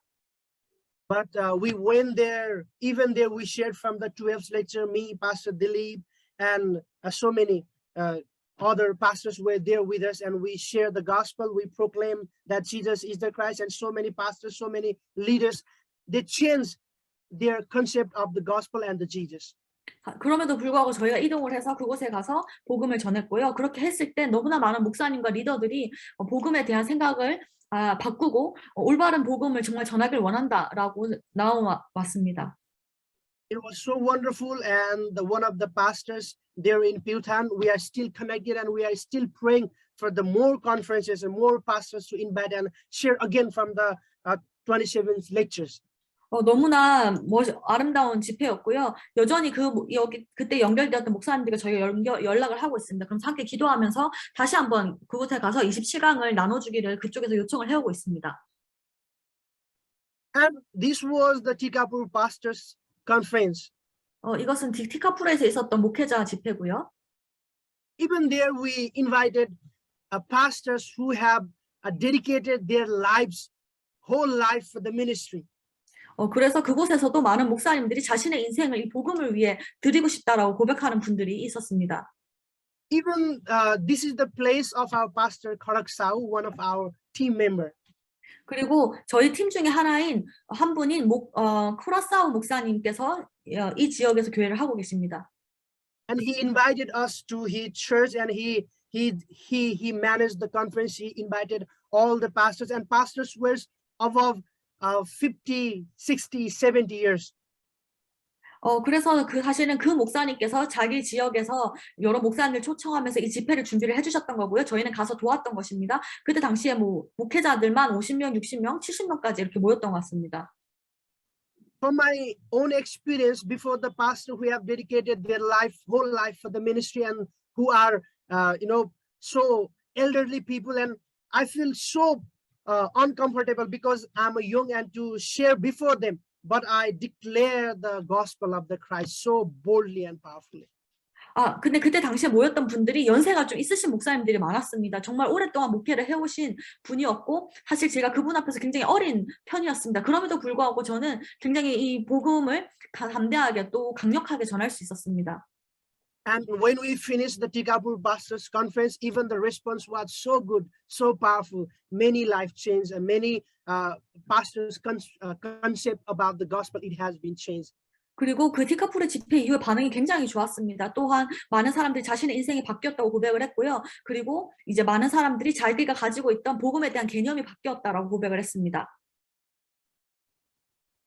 But we went there, even there we shared from the 12th lecture, me, Pastor Dilip, and so many other pastors were there with us, and we shared the gospel. We proclaimed that Jesus is the Christ, and so many pastors, so many leaders, they changed their concept of the gospel and the Jesus. 그럼에도 불구하고 저희가 이동을 해서 그곳에 가서 복음을 전했고요. 그렇게 했을 때 너무나 많은 목사님과 리더들이 복음에 대한 생각을 바꾸고 올바른 복음을 정말 전하길 원한다라고 나와왔습니다. It was so wonderful, and one of the pastors there in Bhutan, we are still connected, and we are still praying for the more conferences and more pastors to invite and share again from the 27th lectures. 너무나 아름다운 집회였고요. 여전히 그때 연결되었던 목사님들과 저희가 연락을 하고 있습니다. 그럼 함께 기도하면서 다시 한번 그곳에 가서 27강을 나눠주기를 그쪽에서 요청을 해오고 있습니다. And this was the Tikapur Pastors Conference. 이것은 티카푸르에서 있었던 목회자 집회고요. Even there we invited pastors who have dedicated their lives, whole life for the ministry. 그래서 그곳에서도 많은 목사님들이 자신의 인생을 이 복음을 위해 드리고 싶다라고 고백하는 분들이 있었습니다. Even this is the place of our pastor Kharak Sahu, one of our team member. 그리고 저희 팀 중에 한 분인 쿠라사우 목사님께서 이 지역에서 교회를 하고 계십니다. And he invited us to his church, and he managed the conference. He invited all the pastors, and pastors were above 50, 60, 70 years. 그래서 사실은 그 목사님께서 자기 지역에서 여러 목사님들 초청하면서 이 집회를 준비를 해주셨던 거고요. 저희는 가서 도왔던 것입니다. 그때 당시에 목회자들만 50명, 60명, 70명까지 이렇게 모였던 것 같습니다. From my own experience, before the pastor who have dedicated their life, whole life for the ministry, and who are, so elderly people, and I feel so uncomfortable because I'm young and to share before them. But I declare the gospel of the Christ so boldly and powerfully. 근데 그때 당시에 모였던 분들이 연세가 좀 있으신 목사님들이 많았습니다. 정말 오랫동안 목회를 해오신 분이었고, 사실 제가 그분 앞에서 굉장히 어린 편이었습니다. 그럼에도 불구하고 저는 굉장히 이 복음을 담대하게 또 강력하게 전할 수 있었습니다. And when we finished the Tikapur Pastors Conference, even the response was so good, so powerful. Many life changed, and many pastors' concept about the gospel, it has been changed. 그리고 그 티카푸르 집회 이후에 반응이 굉장히 좋았습니다. 또한 많은 사람들이 자신의 인생이 바뀌었다고 고백을 했고요. 그리고 이제 많은 사람들이 자기가 가지고 있던 복음에 대한 개념이 바뀌었다라고 고백을 했습니다.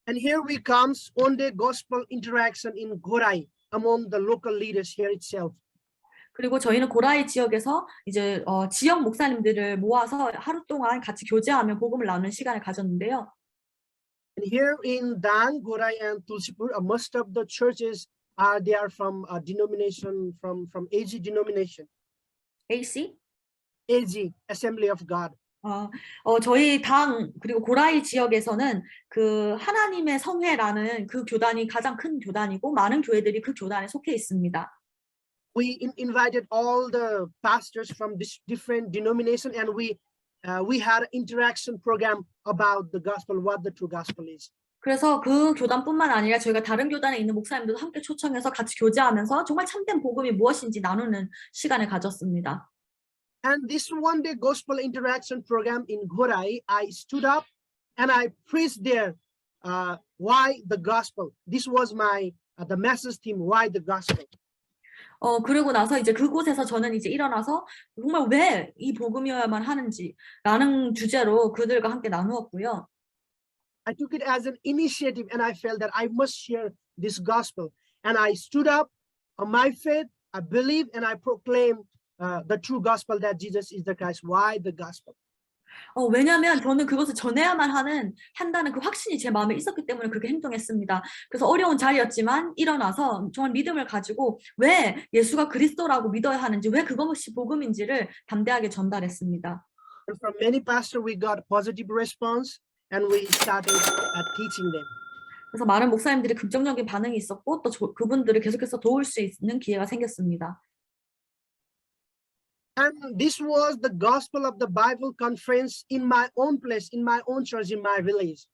And here we comes one-day gospel interaction in Gorai among the local leaders here itself. 그리고 저희는 고라이 지역에서 이제 지역 목사님들을 모아서 하루 동안 같이 교제하며 복음을 나누는 시간을 가졌는데요. And here in Dan, Gorai, and Tulsipur, most of the churches they are from a denomination from AG denomination. AC? AG, Assembly of God. 저희 당 그리고 고라이 지역에서는 그 하나님의 성회라는 그 교단이 가장 큰 교단이고 많은 교회들이 그 교단에 속해 있습니다. We invited all the pastors from this different denomination, and we had an interaction program about the gospel, what the true gospel is. 그래서 그 교단뿐만 아니라 저희가 다른 교단에 있는 목사님들도 함께 초청해서 같이 교제하면서 정말 참된 복음이 무엇인지 나누는 시간을 가졌습니다. And this one-day gospel interaction program in Gorai, I stood up and I preached there why the gospel. This was my the message theme, why the gospel. 그러고 나서 이제 그곳에서 저는 이제 일어나서 정말 왜 이 복음이어야만 하는지라는 주제로 그들과 함께 나누었고요. I took it as an initiative, and I felt that I must share this gospel. And I stood up on my faith, I believe, and I proclaimed the true gospel that Jesus is the Christ. Why the gospel? 왜냐하면 저는 그것을 전해야만 한다는 그 확신이 제 마음에 있었기 때문에 그렇게 행동했습니다. 그래서 어려운 자리였지만 일어나서 정말 믿음을 가지고 왜 예수가 그리스도라고 믿어야 하는지, 왜 그것이 복음인지를 담대하게 전달했습니다. And from many pastors, we got positive response, and we started teaching them. 그래서 많은 목사님들이 긍정적인 반응이 있었고 또 그분들을 계속해서 도울 수 있는 기회가 생겼습니다. And this was the gospel of the Bible conference in my own place, in my own church, in my village.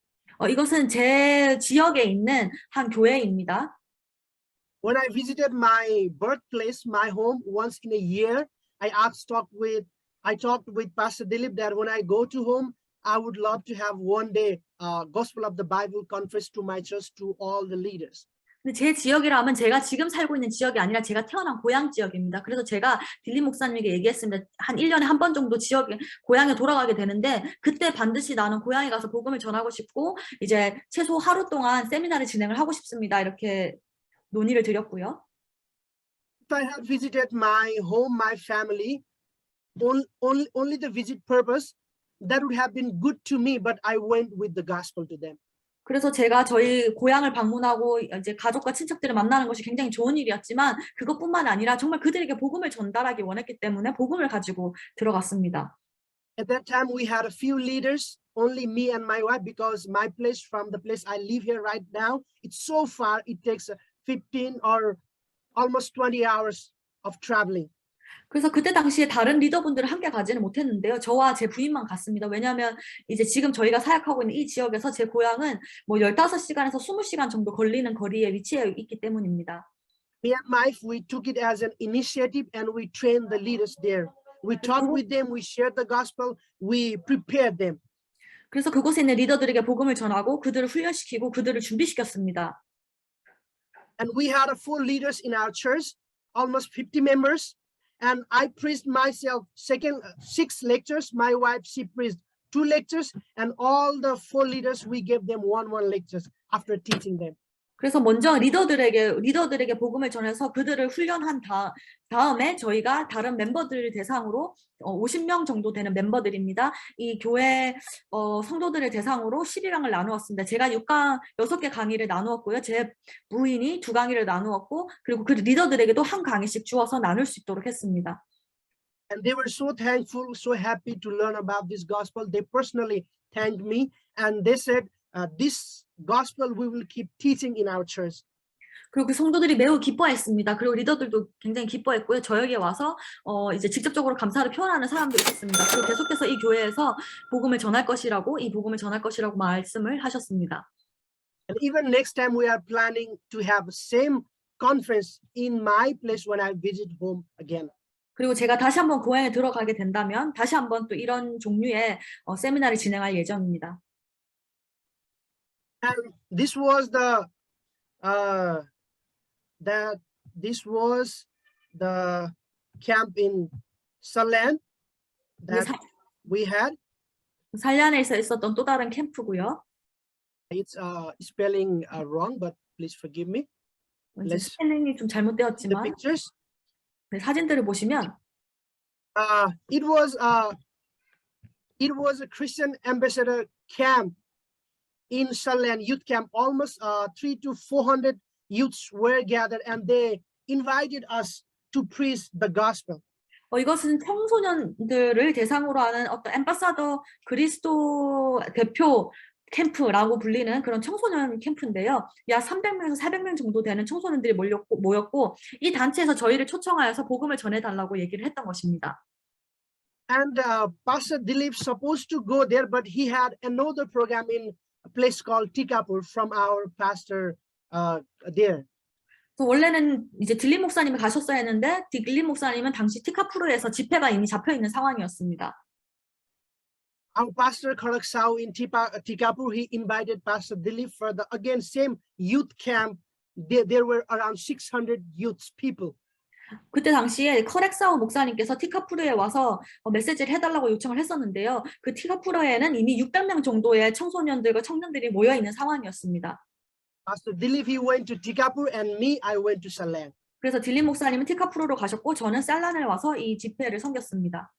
이것은 제 지역에 있는 한 교회입니다. When I visited my birthplace, my home, once in a year, I talked with Pastor Dilip that when I go to home, I would love to have one day Gospel of the Bible conference to my church, to all the leaders. 근데 제 지역이라면 제가 지금 살고 있는 지역이 아니라 제가 태어난 고향 지역입니다. 그래서 제가 딜리 목사님에게 얘기했습니다. 한 1년에 한 번 정도 고향에 돌아가게 되는데 그때 반드시 나는 고향에 가서 복음을 전하고 싶고 이제 최소 하루 동안 세미나를 진행을 하고 싶습니다. 이렇게 논의를 드렸고요. If I had visited my home, my family, only the visit purpose, that would have been good to me, but I went with the gospel to them. 그래서 제가 저희 고향을 방문하고 이제 가족과 친척들을 만나는 것이 굉장히 좋은 일이었지만 그것뿐만 아니라 정말 그들에게 복음을 전달하기 원했기 때문에 복음을 가지고 들어갔습니다. At that time, we had a few leaders, only me and my wife, because my place from the place I live here right now, it's so far, it takes 15 or almost 20 hours of traveling. 그래서 그때 당시에 다른 리더분들을 함께 가지는 못했는데요. 저와 제 부인만 갔습니다. 왜냐하면 이제 지금 저희가 사역하고 있는 이 지역에서 제 고향은 뭐 15시간에서 20시간 정도 걸리는 거리에 위치해 있기 때문입니다. Me and my wife, we took it as an initiative and we trained the leaders there. We talked with them, we shared the gospel, we prepared them. 그래서 그곳에 있는 리더들에게 복음을 전하고 그들을 훈련시키고 그들을 준비시켰습니다. And we had a full leaders in our church, almost 50 members. And I preached myself 6 lectures. My wife, she preached 2 lectures, and all the 4 leaders, we gave them one lectures after teaching them. 그래서 먼저 리더들에게 복음을 전해서 그들을 훈련한 다음에 저희가 다른 멤버들을 대상으로 50명 정도 되는 멤버들입니다. 이 교회 성도들을 대상으로 12강을 나누었습니다. 제가 6개 강의를 나누었고요. 제 부인이 2강의를 나누었고 그리고 그 리더들에게도 한 강의씩 주어서 나눌 수 있도록 했습니다. And they were so thankful, so happy to learn about this gospel. They personally thanked me, and they said, this gospel we will keep teaching in our church. 그리고 그 성도들이 매우 기뻐했습니다. 그리고 리더들도 굉장히 기뻐했고요. 저에게 와서 이제 직접적으로 감사를 표현하는 사람도 있었습니다. 그리고 계속해서 이 교회에서 복음을 전할 것이라고 말씀을 하셨습니다. And even next time we are planning to have the same conference in my place when I visit home again. 그리고 제가 다시 한번 고향에 들어가게 된다면 다시 한번 또 이런 종류의 세미나를 진행할 예정입니다. And this was the camp in Salland that we had. 살란에서 있었던 또 다른 캠프고요. It's spelling wrong, but please forgive me. 스펠링이 좀 The 잘못되었지만 pictures. 네, 사진들을 보시면 It was a Christian ambassador camp in Salland youth camp. Almost 300 to 400 youths were gathered, and they invited us to preach the gospel. 이것은 청소년들을 대상으로 하는 어떤 엠바사더 그리스도 대표 캠프라고 불리는 그런 청소년 캠프인데요. 약 300명에서 400명 정도 되는 청소년들이 모였고 이 단체에서 저희를 초청하여서 복음을 전해달라고 얘기를 했던 것입니다. And Pastor Dilip supposed to go there, but he had another program in a place called Tikapur from our pastor there. 원래는 이제 딜립 목사님이 가셨어야 했는데 딜립 목사님은 당시 티카푸르에서 집회가 이미 잡혀 있는 상황이었습니다. Our pastor Kharak Sao in Tikapur, he invited Pastor Dilip for the again same youth camp. There were around 600 youth people. 그때 당시에 커렉사우 목사님께서 티카푸르에 와서 메시지를 해달라고 요청을 했었는데요. 그 티카푸르에는 이미 600명 정도의 청소년들과 청년들이 모여 있는 상황이었습니다. Pastor Dilip, he went to Tikapur, and me, I went to Salland. 그래서 딜립 목사님은 티카푸르로 가셨고 저는 살란에 와서 이 집회를 섬겼습니다.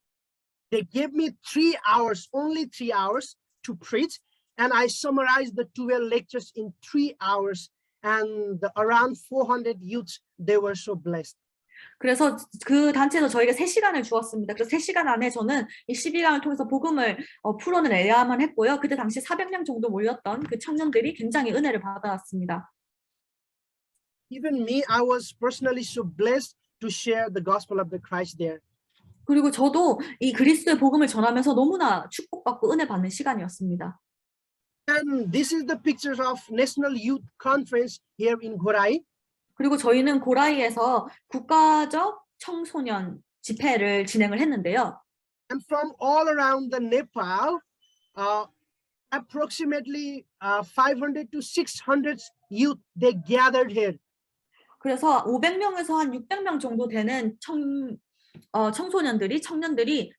They gave me 3 hours, only 3 hours to preach, and I summarized the 12 lectures in 3 hours, and around 400 youths, they were so blessed. 그래서 그 단체에서 저에게 3시간을 주었습니다. 그래서 3시간 안에 저는 이 12강을 통해서 복음을 풀어내야만 했고요. 그때 당시 400명 정도 모였던 그 청년들이 굉장히 은혜를 받아왔습니다. Even me, I was personally so blessed to share the gospel of the Christ there. 그리고 저도 이 그리스도의 복음을 전하면서 너무나 축복받고 은혜 받는 시간이었습니다. And this is the pictures of National Youth Conference here in Gorai. 그리고 저희는 고라이에서 국가적 청소년 집회를 진행을 했는데요. And from all around the Nepal, approximately 500 to 600 youth, they gathered here. 그래서 500명에서 한 600명 정도 되는 청소년들이 청년들이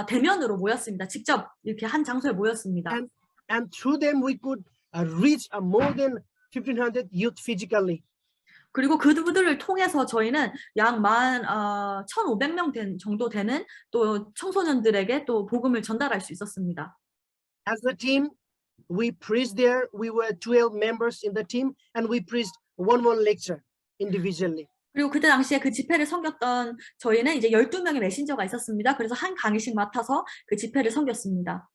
대면으로 모였습니다. 직접 이렇게 한 장소에 모였습니다. And through them we could reach more than 1,500 youth physically. 그리고 그들을 통해서 저희는 약 1,500명 정도 되는 또 청소년들에게 또 복음을 전달할 수 있었습니다. As a team, we preached there. We were 12 members in the team, and we preached one lecture individually. 그리고 그때 당시에 그 집회를 섬겼던 저희는 이제 12명의 메신저가 있었습니다. 그래서 한 강의씩 맡아서 그 집회를 섬겼습니다.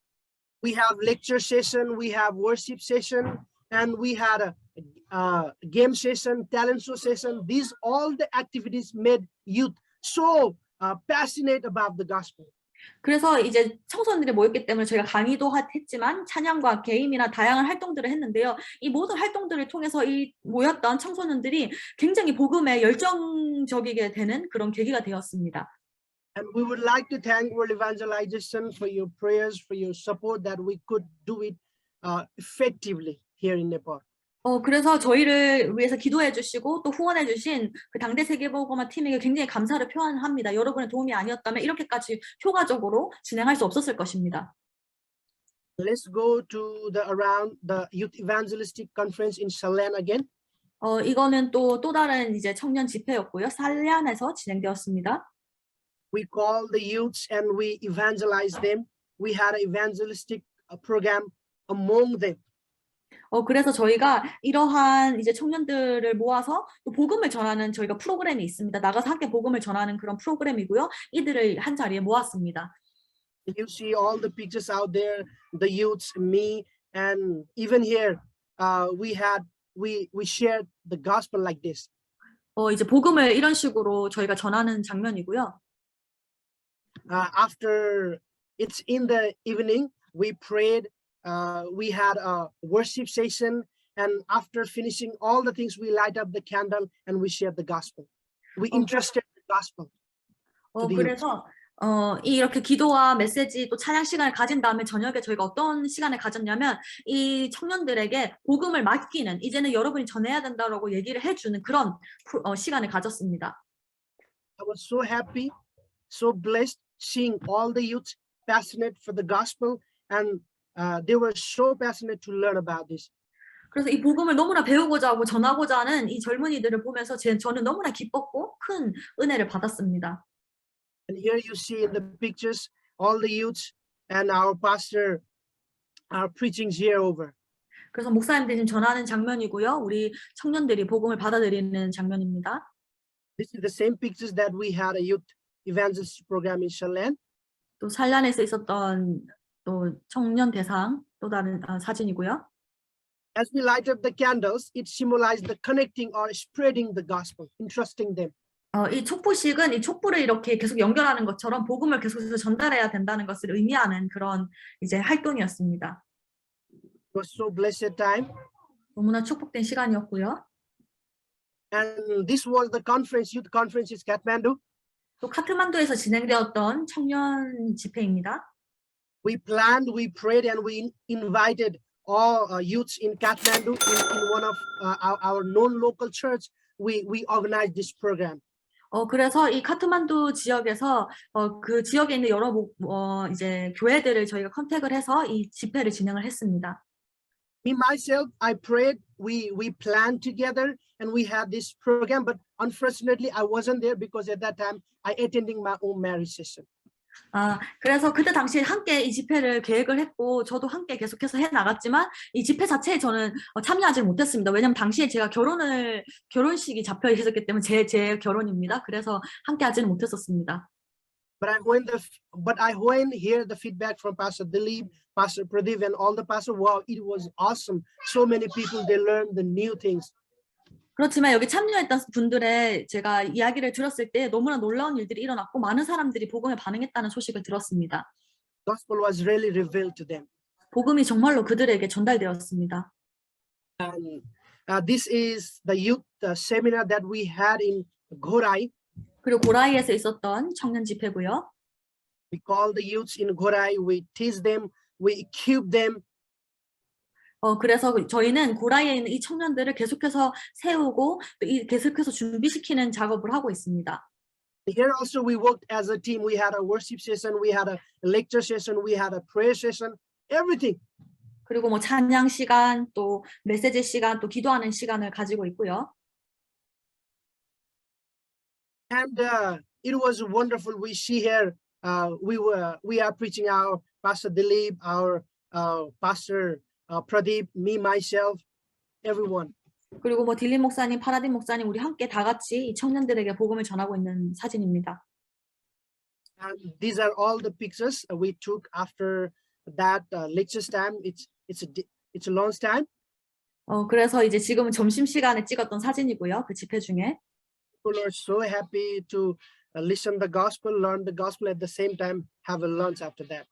We have lecture session, we have worship session, and we had a game session, talent show session. These all the activities made youth so passionate about the gospel. 그래서 이제 청소년들이 모였기 때문에 저희가 강의도 했지만 찬양과 게임이나 다양한 활동들을 했는데요. 이 모든 활동들을 통해서 이 모였던 청소년들이 굉장히 복음에 열정적이게 되는 그런 계기가 되었습니다. And we would like to thank World Evangelization for your prayers, for your support that we could do it effectively here in Nepal. 그래서 저희를 위해서 기도해 주시고 또 후원해 주신 그 당대 세계복음화 팀에게 굉장히 감사를 표현합니다. 여러분의 도움이 아니었다면 이렇게까지 효과적으로 진행할 수 없었을 것입니다. Let's go to around the Youth Evangelistic Conference in Salyan again. 이거는 또 다른 이제 청년 집회였고요. 살란에서 진행되었습니다. We call the youths and we evangelize them. We had an evangelistic program among them. 그래서 저희가 이러한 이제 청년들을 모아서 또 복음을 전하는 저희가 프로그램이 있습니다. 나가서 함께 복음을 전하는 그런 프로그램이고요. 이들을 한 자리에 모았습니다. You see all the pictures out there, the youths, me, and even here, we shared the gospel like this. 이제 복음을 이런 식으로 저희가 전하는 장면이고요. After it's in the evening, we prayed. We had a worship session, and after finishing all the things, we light up the candle and we shared the gospel. We entrusted the gospel. 그래서 이렇게 기도와 메시지 또 찬양 시간을 가진 다음에 저녁에 저희가 어떤 시간을 가졌냐면 이 청년들에게 복음을 맡기는 이제는 여러분이 전해야 된다라고 얘기를 해주는 그런 시간을 가졌습니다. I was so happy, so blessed seeing all the youth passionate for the gospel, and they were so passionate to learn about this. 그래서 이 복음을 너무나 배우고자 하고 전하고자 하는 이 젊은이들을 보면서 저는 너무나 기뻤고 큰 은혜를 받았습니다. And here you see in the pictures all the youths and our pastor are preaching here over. 그래서 목사님들이 지금 전하는 장면이고요. 우리 청년들이 복음을 받아들이는 장면입니다. This is the same pictures that we had a youth evangelist program in Salyan. 또 살란에서 있었던 또 청년 대상 또 다른 사진이고요. As we light up the candles, it symbolized the connecting or spreading the gospel, entrusting them. 이 촛불식은 이 촛불을 이렇게 계속 연결하는 것처럼 복음을 계속해서 전달해야 된다는 것을 의미하는 그런 이제 활동이었습니다. It was so blessed time. 너무나 축복된 시간이었고요. And this was the conference, youth conference in Kathmandu. 또 카트만두에서 진행되었던 청년 집회입니다. We planned, we prayed, and we invited all youths in Kathmandu in one of our known local church. We organized this program. 그래서 이 카트만두 지역에서 그 지역에 있는 여러 이제 교회들을 저희가 컨택을 해서 이 집회를 진행을 했습니다. Me myself, I prayed. We planned together, and we had this program. But unfortunately, I wasn't there because at that time I attending my own marriage session. 그래서 그때 당시에 함께 이 집회를 계획을 했고 저도 함께 계속해서 해 나갔지만 이 집회 자체에 저는 참여하지 못했습니다. 왜냐하면 당시에 제가 결혼식이 잡혀 있었기 때문에 제 결혼입니다. 그래서 함께 하지는 못했었습니다. But when hear the feedback from Pastor Dilip, Pastor Pradeep, and all the pastors, wow, it was awesome. So many people, they learned the new things. 그렇지만 여기 참여했던 분들의 제가 이야기를 들었을 때 너무나 놀라운 일들이 일어났고 많은 사람들이 복음에 반응했다는 소식을 들었습니다. Gospel was really revealed to them. 복음이 정말로 그들에게 전달되었습니다. This is the youth seminar that we had in Gorai. 그리고 고라이에서 있었던 청년 집회고요. We call the youths in Gorai, we teach them, we equip them. 그래서 저희는 고라이에 있는 이 청년들을 계속해서 세우고 또 계속해서 준비시키는 작업을 하고 있습니다. Here also we worked as a team. We had a worship session, we had a lecture session, we had a prayer session, everything. 그리고 뭐 찬양 시간, 또 메시지 시간, 또 기도하는 시간을 가지고 있고요. And it was wonderful. We see here, we are preaching our Pastor Dilip, our Pastor Pradeep, me, myself, everyone. 그리고 뭐 딜린 목사님, 파라딘 목사님 우리 함께 다 같이 이 청년들에게 복음을 전하고 있는 사진입니다. And these are all the pictures we took after that lecture time. It's a long time. 그래서 이제 지금은 점심 시간에 찍었던 사진이고요. 그 집회 중에. People are so happy to listen the gospel, learn the gospel at the same time, have a lunch after that.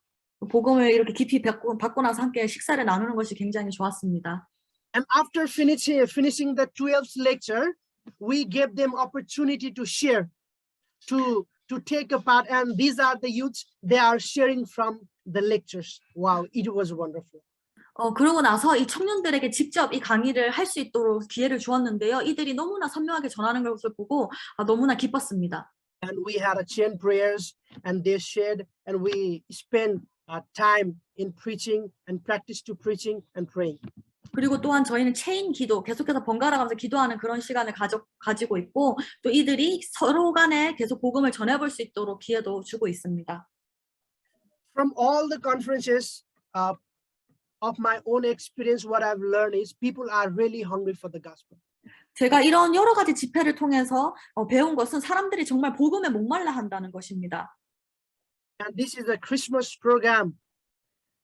복음을 이렇게 깊이 받고 나서 함께 식사를 나누는 것이 굉장히 좋았습니다. And after finishing the 12th lecture, we gave them opportunity to share, to take a part. And these are the youths, they are sharing from the lectures. Wow, it was wonderful. 그러고 나서 이 청년들에게 직접 이 강의를 할 수 있도록 기회를 주었는데요. 이들이 너무나 선명하게 전하는 것을 보고 너무나 기뻤습니다. And we had a chain prayers, and they shared, and we spent time in preaching and practice to preaching and praying. 그리고 또한 저희는 체인 기도, 계속해서 번갈아 가면서 기도하는 그런 시간을 가지고 있고 또 이들이 서로 간에 계속 복음을 전해볼 수 있도록 기회도 주고 있습니다. From all the conferences of my own experience, what I've learned is people are really hungry for the gospel. 제가 이런 여러 가지 집회를 통해서 배운 것은 사람들이 정말 복음에 목말라 한다는 것입니다. And this is a Christmas program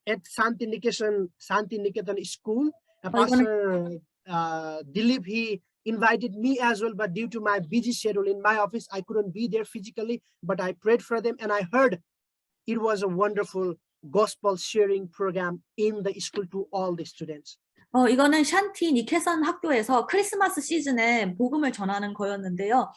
at Santiniketan School. Pastor Dilip, he invited me as well, but due to my busy schedule in my office, I couldn't be there physically, but I prayed for them and I heard it was a wonderful gospel sharing program in the school to all the students. 이거는 샨티 니케산 학교에서 크리스마스 시즌에 복음을 전하는 거였는데요.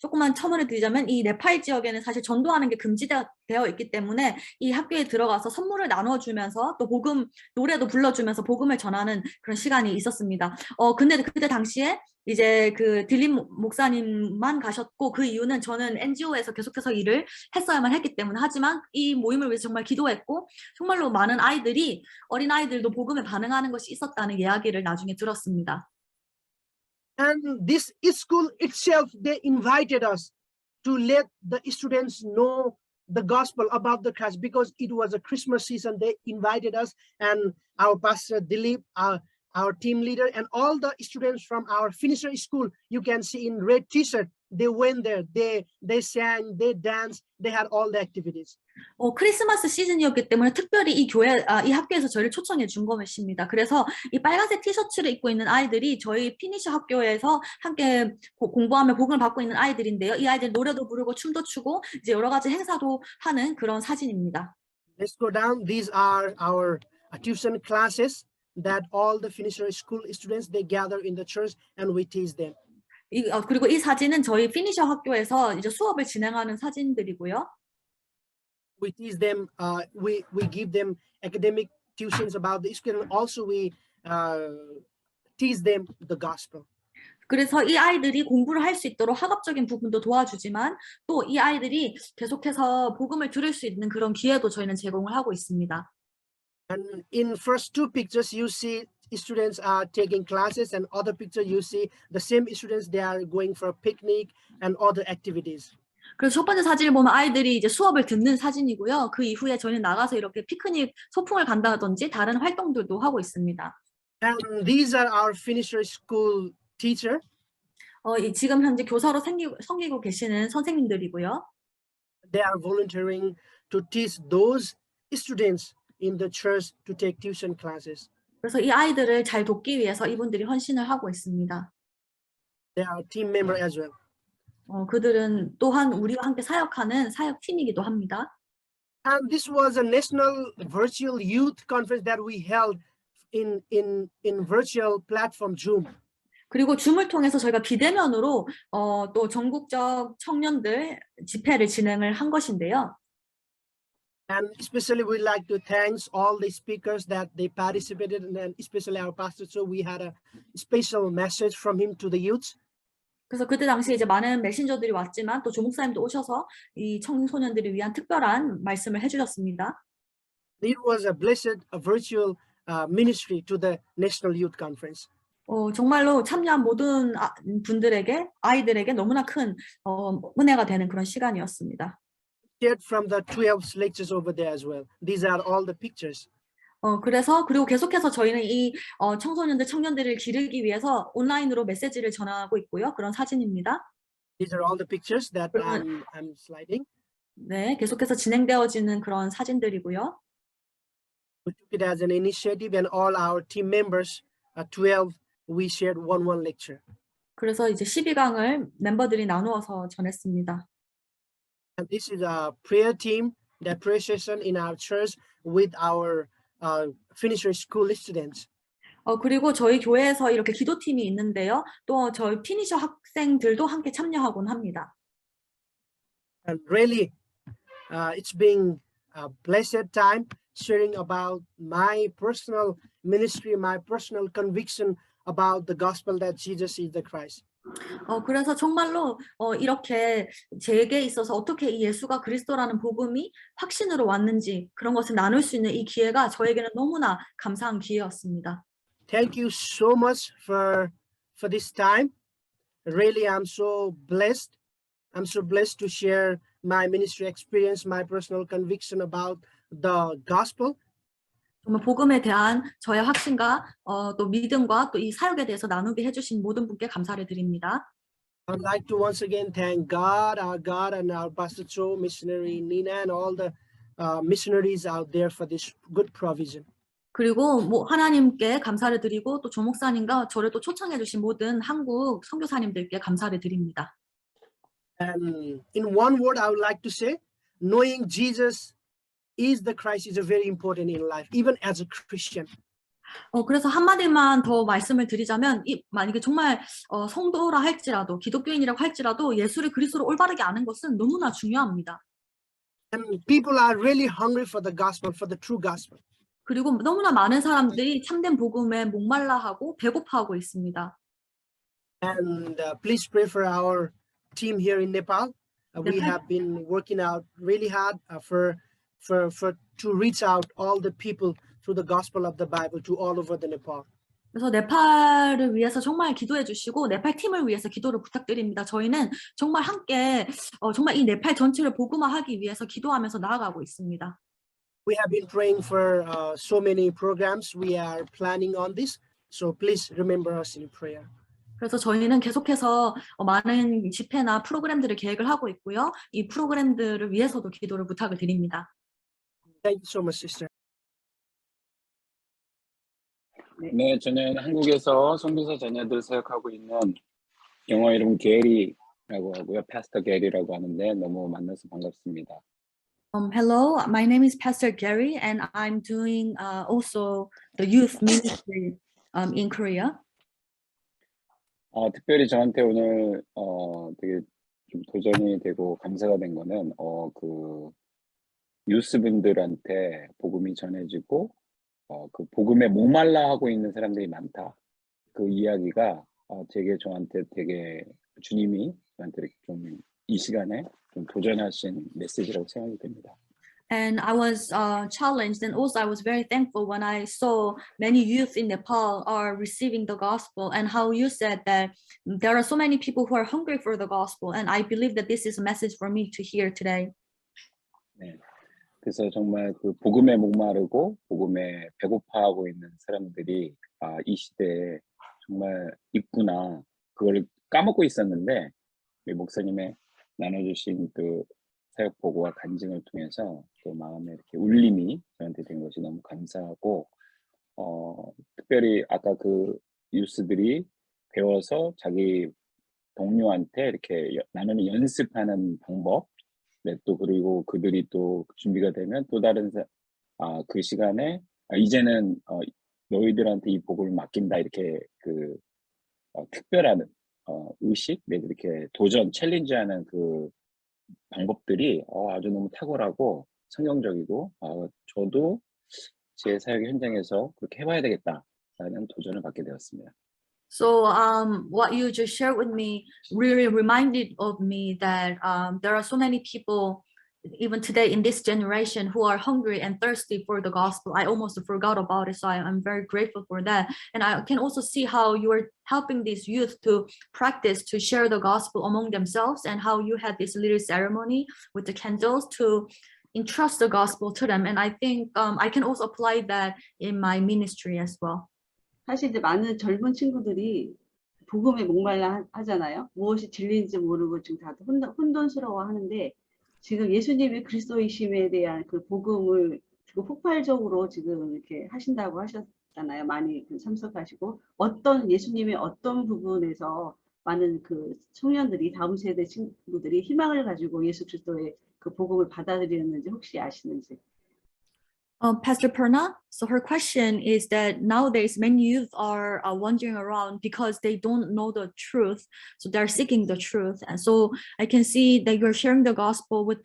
조금만 첨언을 드리자면 이 네팔 지역에는 사실 전도하는 게 금지되어 있기 때문에 이 학교에 들어가서 선물을 나눠주면서 또 복음 노래도 불러주면서 복음을 전하는 그런 시간이 있었습니다. 근데 그때 당시에 이제 그 딜린 목사님만 가셨고 그 이유는 저는 NGO에서 계속해서 일을 했어야만 했기 때문에 하지만 이 모임을 위해서 정말 기도했고 정말로 많은 아이들이 어린 아이들도 복음에 반응하는 것이 있었다는 이야기를 나중에 들었습니다. And this school itself, they invited us to let the students know the gospel about the Christ because it was a Christmas season. They invited us and our Pastor Dilip, our team leader, and all the students from our finisher school, you can see in red t-shirt, they went there, they sang, they danced, they had all the activities. 크리스마스 시즌이었기 때문에 특별히 이 학교에서 저희를 초청해 준 것입니다. 그래서 이 빨간색 티셔츠를 입고 있는 아이들이 저희 피니셔 학교에서 함께 공부하며 복음을 받고 있는 아이들인데요. 이 아이들 노래도 부르고 춤도 추고 이제 여러 가지 행사도 하는 그런 사진입니다. Let's go down. These are our tuition classes that all the finisher school students, they gather in the church and we teach them. 그리고 이 사진은 저희 피니셔 학교에서 이제 수업을 진행하는 사진들이고요. We teach them, we give them academic tuitions about the school, and also we teach them the gospel. 그래서 이 아이들이 공부를 할 수 있도록 학업적인 부분도 도와주지만 또 이 아이들이 계속해서 복음을 들을 수 있는 그런 기회도 저희는 제공을 하고 있습니다. And in first two pictures, you see students are taking classes, and other picture you see the same students, they are going for a picnic and other activities. 그래서 첫 번째 사진을 보면 아이들이 이제 수업을 듣는 사진이고요. 그 이후에 저희는 나가서 이렇게 피크닉 소풍을 간다든지 다른 활동들도 하고 있습니다. And these are our finisher school teacher. 지금 현재 교사로 섬기고 계시는 선생님들이고요. They are volunteering to teach those students in the church to take tuition classes. 그래서 이 아이들을 잘 돕기 위해서 이분들이 헌신을 하고 있습니다. They are team member as well. 그들은 또한 우리와 함께 사역하는 사역팀이기도 합니다. And this was a national virtual youth conference that we held in virtual platform Zoom. 그리고 줌을 통해서 저희가 비대면으로 또 전국적 청년들 집회를 진행을 한 것인데요. And especially we'd like to thank all the speakers that they participated, and then especially our pastor. So we had a special message from him to the youth. 그래서 그때 당시에 이제 많은 메신저들이 왔지만 또 조목사님도 오셔서 이 청소년들을 위한 특별한 말씀을 해주셨습니다. It was a blessed virtual ministry to the National Youth Conference. 정말로 참여한 모든 분들에게 아이들에게 너무나 큰 은혜가 되는 그런 시간이었습니다. Shared from the 12 lectures over there as well. These are all the pictures. 그리고 계속해서 저희는 이 청소년들, 청년들을 기르기 위해서 온라인으로 메시지를 전하고 있고요. 그런 사진입니다. These are all the pictures that I'm sliding. 네, 계속해서 진행되어지는 그런 사진들이고요. We took it as an initiative, and all our team members, 12, we shared one lecture. 그래서 이제 12강을 멤버들이 나누어서 전했습니다. And this is a prayer team, that prayer session in our church with our finisher school students. 그리고 저희 교회에서 이렇게 기도팀이 있는데요. 또 저희 피니셔 학생들도 함께 참여하곤 합니다. And really, it's been a blessed time sharing about my personal ministry, my personal conviction about the gospel that Jesus is the Christ. 그래서 정말로 이렇게 제게 있어서 어떻게 이 예수가 그리스도라는 복음이 확신으로 왔는지 그런 것을 나눌 수 있는 이 기회가 저에게는 너무나 감사한 기회였습니다. Thank you so much for this time. Really, I'm so blessed. I'm so blessed to share my ministry experience, my personal conviction about the gospel. 정말 복음에 대한 저의 확신과 또 믿음과 또 이 사역에 대해서 나누게 해주신 모든 분께 감사를 드립니다. I'd like to once again thank God, and our Pastor Joe, missionary Nina, and all the missionaries out there for this good provision. 그리고 하나님께 감사를 드리고 또 조 목사님과 저를 또 초청해 주신 모든 한국 선교사님들께 감사를 드립니다. And in one word, I would like to say, knowing Jesus is the Christ is very important in life, even as a Christian. 그래서 한마디만 더 말씀을 드리자면 만약에 정말 성도라 할지라도 기독교인이라고 할지라도 예수를 그리스도로 올바르게 아는 것은 너무나 중요합니다. And people are really hungry for the gospel, for the true gospel. 그리고 너무나 많은 사람들이 참된 복음에 목말라하고 배고파하고 있습니다. And please pray for our team here in Nepal. We have been working out really hard to reach out all the people through the gospel of the Bible to all over the Nepal. 그래서 네팔을 위해서 정말 기도해 주시고 네팔 팀을 위해서 기도를 부탁드립니다. 저희는 정말 함께 정말 이 네팔 전체를 복음화하기 위해서 기도하면서 나아가고 있습니다. We have been praying for so many programs. We are planning on this. So please remember us in prayer. 그래서 저희는 계속해서 많은 집회나 프로그램들을 계획을 하고 있고요. 이 프로그램들을 위해서도 기도를 부탁을 드립니다. Thank you so much, sister. 네, 저는 한국에서 선교사 자녀들 사역하고 있는 영어 이름 게리라고 하고요. 파스터 게리라고 하는데 너무 만나서 반갑습니다. Hello, my name is Pastor Gary, and I'm doing also the youth ministry in Korea. 특별히 저한테 오늘 되게 좀 도전이 되고 감사가 된 거는 그 유스분들한테 복음이 전해지고 그 복음에 목말라 하고 있는 사람들이 많다. 그 이야기가 저한테 되게 주님이 저한테 좀 이 시간에 좀 도전하신 메시지라고 생각이 됩니다. And I was challenged, and also I was very thankful when I saw many youth in Nepal are receiving the gospel, and how you said that there are so many people who are hungry for the gospel, and I believe that this is a message for me to hear today. 네. 그래서 정말 그 복음에 목마르고 복음에 배고파하고 있는 사람들이 이 시대에 정말 있구나. 그걸 까먹고 있었는데 우리 목사님의 나눠주신 그 사역 보고와 간증을 통해서 또 마음에 이렇게 울림이 저한테 된 것이 너무 감사하고 특별히 아까 그 유스들이 배워서 자기 동료한테 이렇게 나누는 연습하는 방법을 네, 또 그리고 그들이 또 준비가 되면 또 다른 그 시간에 이제는 너희들한테 이 복음을 맡긴다 이렇게 특별한 의식, 네, 이렇게 도전, 챌린지하는 그 방법들이 아주 너무 탁월하고 성경적이고 저도 제 사역 현장에서 그렇게 해봐야 되겠다라는 도전을 받게 되었습니다. So what you just shared with me really reminded of me that there are so many people even today in this generation who are hungry and thirsty for the gospel. I almost forgot about it, so I'm very grateful for that. And I can also see how you are helping these youth to practice to share the gospel among themselves, and how you had this little ceremony with the candles to entrust the gospel to them. And I think I can also apply that in my ministry as well. 사실 이제 많은 젊은 친구들이 복음에 목말라 하잖아요. 무엇이 진리인지 모르고 지금 다들 혼돈스러워 하는데, 지금 예수님이 그리스도이심에 대한 그 복음을 지금 폭발적으로 지금 이렇게 하신다고 하셨잖아요. 많이 참석하시고, 예수님의 어떤 부분에서 많은 그 청년들이, 다음 세대 친구들이 희망을 가지고 예수 그리스도의 그 복음을 받아들였는지 혹시 아시는지. Pastor Perna, so her question is that nowadays many youth are wandering around because they don't know the truth, so they're seeking the truth. And so I can see that you're sharing the gospel with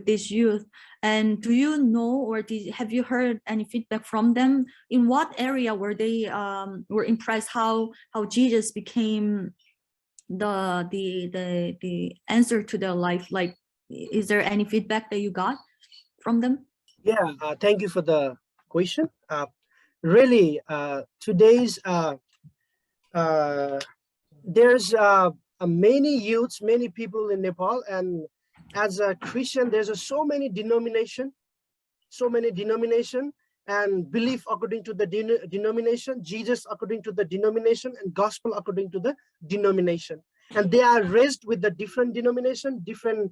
this youth. And do you know, or have you heard any feedback from them? In what area were they were impressed how Jesus became the answer to their life? Like, is there any feedback that you got from them? Yeah, thank you for the question. Really, today's there's many youths, many people in Nepal, and as a Christian, there's so many denomination, and belief according to the denomination, Jesus according to the denomination, and gospel according to the denomination. And they are raised with the different denomination, different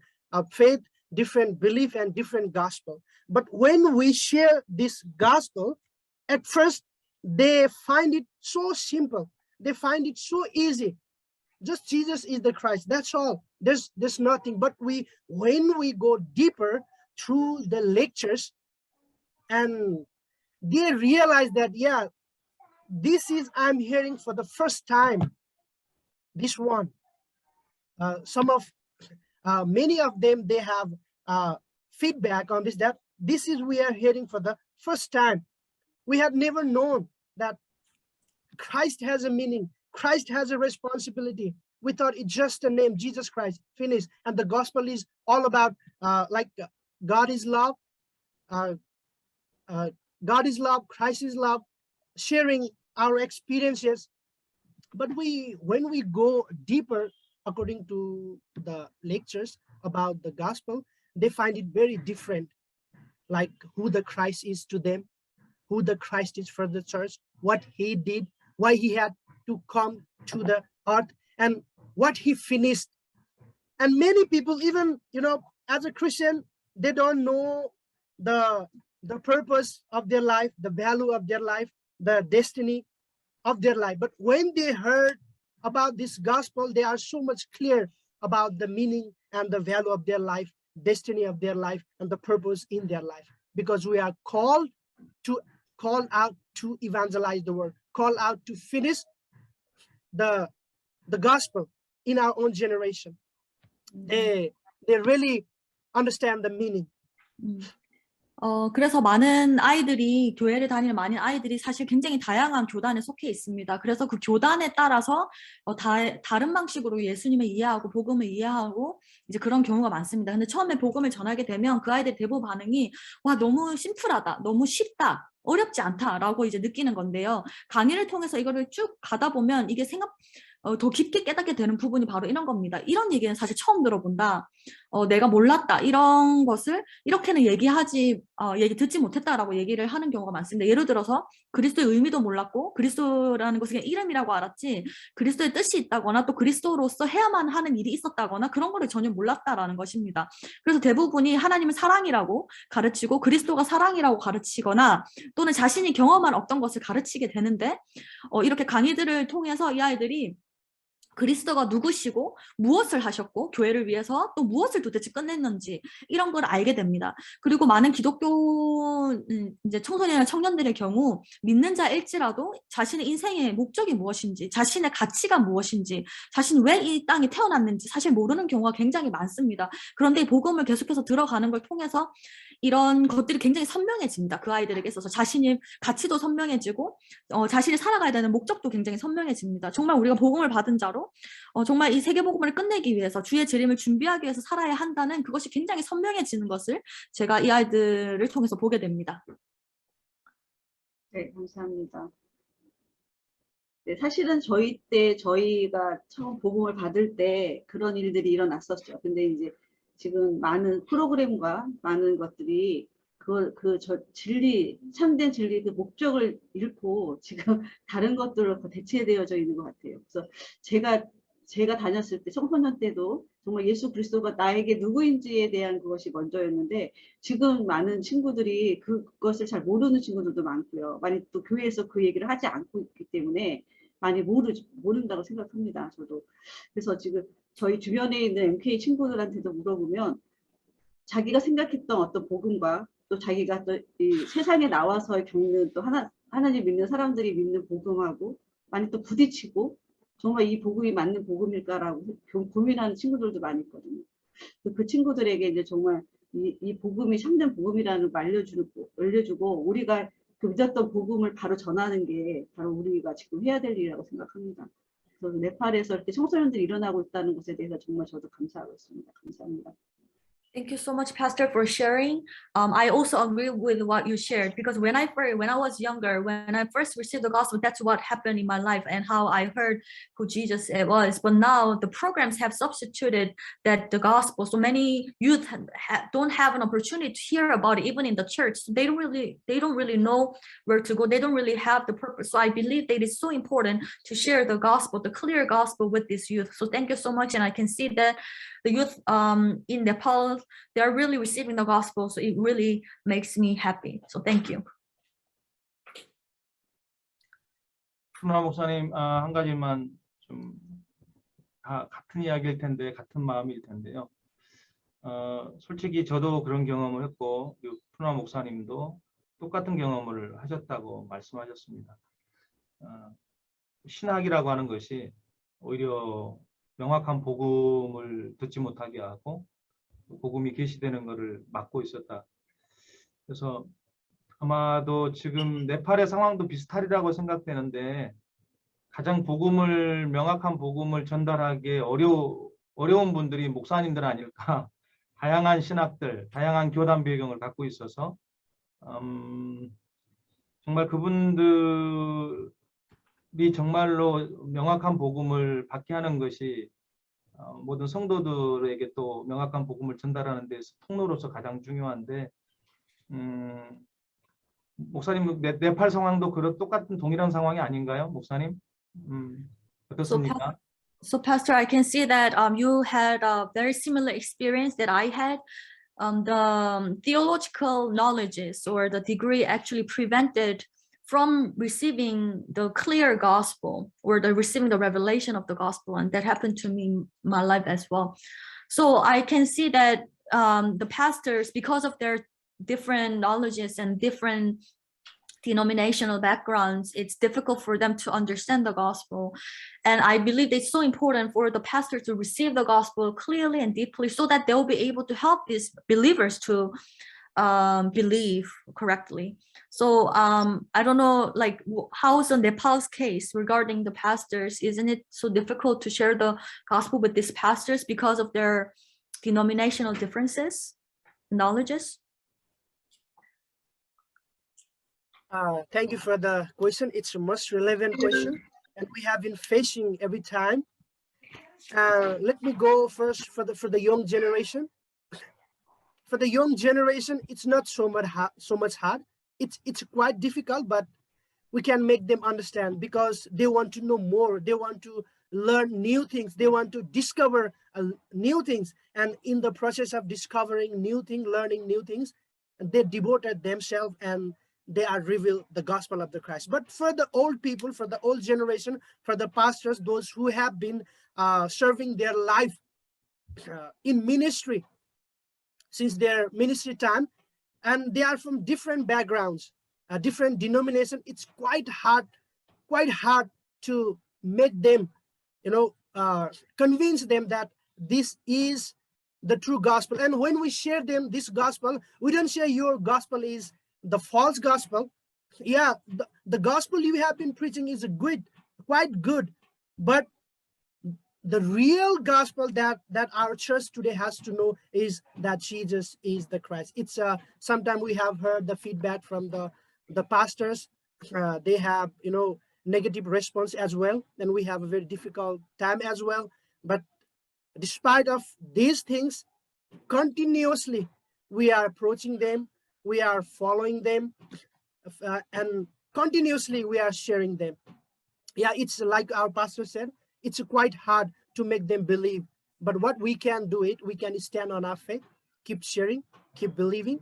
faith, different belief, and different gospel. But when we share this gospel, at first they find it so simple, they find it so easy. Just Jesus is the Christ, that's all. There's nothing. But when we go deeper through the lectures, and they realize that, yeah, this is, I'm hearing for the first time this one. Many of them, they have feedback on this, that this is, we are hearing for the first time. We have never known that Christ has a meaning, Christ has a responsibility. We thought it's just a name, Jesus Christ, finished. And the gospel is all about like God is love, God is love, Christ is love, sharing our experiences. But when we go deeper, according to the lectures about the gospel, they find it very different, like who the Christ is to them, who the Christ is for the church, what he did, why he had to come to the earth, and what he finished. And many people, even, as a Christian, they don't know the purpose of their life, the value of their life, the destiny of their life. But when they heard about this gospel, they are so much clear about the meaning and the value of their life, destiny of their life, and the purpose in their life. Because we are called out to evangelize the world, called out to finish the gospel in our own generation. They really understand the meaning. 그래서 많은 아이들이, 교회를 다니는 많은 아이들이 사실 굉장히 다양한 교단에 속해 있습니다. 그래서 그 교단에 따라서 다른 방식으로 예수님을 이해하고 복음을 이해하고 이제 그런 경우가 많습니다. 근데 처음에 복음을 전하게 되면 그 아이들 대부분 반응이, 와, 너무 심플하다, 너무 쉽다, 어렵지 않다라고 이제 느끼는 건데요. 강의를 통해서 이거를 쭉 가다 보면 이게 더 깊게 깨닫게 되는 부분이 바로 이런 겁니다. 이런 얘기는 사실 처음 들어본다. 내가 몰랐다. 이런 것을 이렇게는 얘기 듣지 못했다라고 얘기를 하는 경우가 많습니다. 예를 들어서 그리스도의 의미도 몰랐고, 그리스도라는 것은 그냥 이름이라고 알았지, 그리스도의 뜻이 있다거나 또 그리스도로서 해야만 하는 일이 있었다거나 그런 거를 전혀 몰랐다라는 것입니다. 그래서 대부분이 하나님은 사랑이라고 가르치고 그리스도가 사랑이라고 가르치거나 또는 자신이 경험한 어떤 것을 가르치게 되는데, 이렇게 강의들을 통해서 이 아이들이 그리스도가 누구시고 무엇을 하셨고 교회를 위해서 또 무엇을 도대체 끝냈는지 이런 걸 알게 됩니다. 그리고 많은 기독교 이제 청소년이나 청년들의 경우 믿는 자일지라도 자신의 인생의 목적이 무엇인지, 자신의 가치가 무엇인지, 자신 왜 이 땅에 태어났는지 사실 모르는 경우가 굉장히 많습니다. 그런데 이 복음을 계속해서 들어가는 걸 통해서 이런 것들이 굉장히 선명해집니다. 그 아이들에게 있어서 자신의 가치도 선명해지고 자신이 살아가야 되는 목적도 굉장히 선명해집니다. 정말 우리가 복음을 받은 자로 정말 이 세계 복음을 끝내기 위해서 주의 재림을 준비하기 위해서 살아야 한다는 그것이 굉장히 선명해지는 것을 제가 이 아이들을 통해서 보게 됩니다. 네, 감사합니다. 네, 사실은 저희 때 저희가 처음 복음을 받을 때 그런 일들이 일어났었죠. 근데 이제 지금 많은 프로그램과 많은 것들이 진리, 참된 진리 그 목적을 잃고 지금 다른 것들로 대체되어져 있는 것 같아요. 그래서 제가 다녔을 때 청소년 때도 정말 예수 그리스도가 나에게 누구인지에 대한 그것이 먼저였는데 지금 많은 친구들이 그것을 잘 모르는 친구들도 많고요. 많이 또 교회에서 그 얘기를 하지 않고 있기 때문에 많이 모른다고 생각합니다. 저도. 그래서 지금 저희 주변에 있는 MK 친구들한테도 물어보면 자기가 생각했던 어떤 복음과 또 자기가 또 이 세상에 나와서 겪는 또 하나님 믿는 사람들이 믿는 복음하고 많이 또 부딪히고 정말 이 복음이 맞는 복음일까라고 고민하는 친구들도 많이 있거든요. 그 친구들에게 이제 정말 이 복음이 참된 복음이라는 걸 알려주고 우리가 그 믿었던 복음을 바로 전하는 게 바로 우리가 지금 해야 될 일이라고 생각합니다. 그래서 네팔에서 이렇게 청소년들이 일어나고 있다는 것에 대해서 정말 저도 감사하고 있습니다. 감사합니다. Thank you so much, Pastor, for sharing. I also agree with what you shared because when I was younger, when I first received the gospel, that's what happened in my life and how I heard who Jesus was. But now the programs have substituted that the gospel. So many youth don't have an opportunity to hear about it, even in the church. So they don't really know where to go. They don't really have the purpose. So I believe that it is so important to share the gospel, the clear gospel with this youth. So thank you so much, and I can see that the youth in Nepal, they are really receiving the gospel, so it really makes me happy. So thank you. 푸나 목사님, 한 가지만 좀 다 같은 이야기일 텐데 같은 마음일 텐데요. 솔직히 저도 그런 경험을 했고 푸나 목사님도 똑같은 경험을 하셨다고 말씀하셨습니다. 신학이라고 하는 것이 오히려 명확한 복음을 듣지 못하게 하고 복음이 계시되는 것을 막고 있었다. 그래서 아마도 지금 네팔의 상황도 비슷하리라고 생각되는데 가장 명확한 복음을 전달하기에 어려운 분들이 목사님들 아닐까. 다양한 신학들, 다양한 교단 배경을 갖고 있어서 정말 그분들이 정말로 명확한 복음을 받게 하는 것이 모든 성도들에게 또 명확한 복음을 전달하는 데서 통로로서 가장 중요한데 목사님 네팔 상황도 똑같은 동일한 상황이 아닌가요, 목사님? 어떻습니까? So Pastor, I can see that you had a very similar experience that I had. The theological knowledges or the degree actually prevented from receiving the clear gospel or receiving the revelation of the gospel, and that happened to me in my life as well. So I can see that the pastors, because of their different knowledges and different denominational backgrounds, it's difficult for them to understand the gospel. And I believe it's so important for the pastor to receive the gospel clearly and deeply so that they'll be able to help these believers to believe correctly. So I don't know, like, how's the Nepal's case regarding the pastors? Isn't it so difficult to share the gospel with these pastors because of their denominational differences, knowledges? Thank you for the question. It's a most relevant question, and we have been facing every time. Let me go first for the young generation. For the young generation, it's not so much hard. It's quite difficult, but we can make them understand because they want to know more. They want to learn new things. They want to discover new things, and in the process of discovering new things, learning new things, they devoted themselves and they are revealed the gospel of the Christ. But for the old people, for the old generation, for the pastors, those who have been serving their life in ministry since their ministry time, and they are from different backgrounds, different denomination. It's quite hard to make them, convince them that this is the true gospel. And when we share them this gospel, we don't say your gospel is the false gospel. Yeah, the gospel you have been preaching is quite good, but the real gospel that our church today has to know is that Jesus is the Christ. It's sometimes we have heard the feedback from the pastors. They have negative response as well, and we have a very difficult time as well. But despite of these things, continuously we are approaching them, we are following them, and continuously we are sharing them. Yeah, it's like our pastor said, it's quite hard to make them believe. But what we can do we can stand on our faith, keep sharing, keep believing.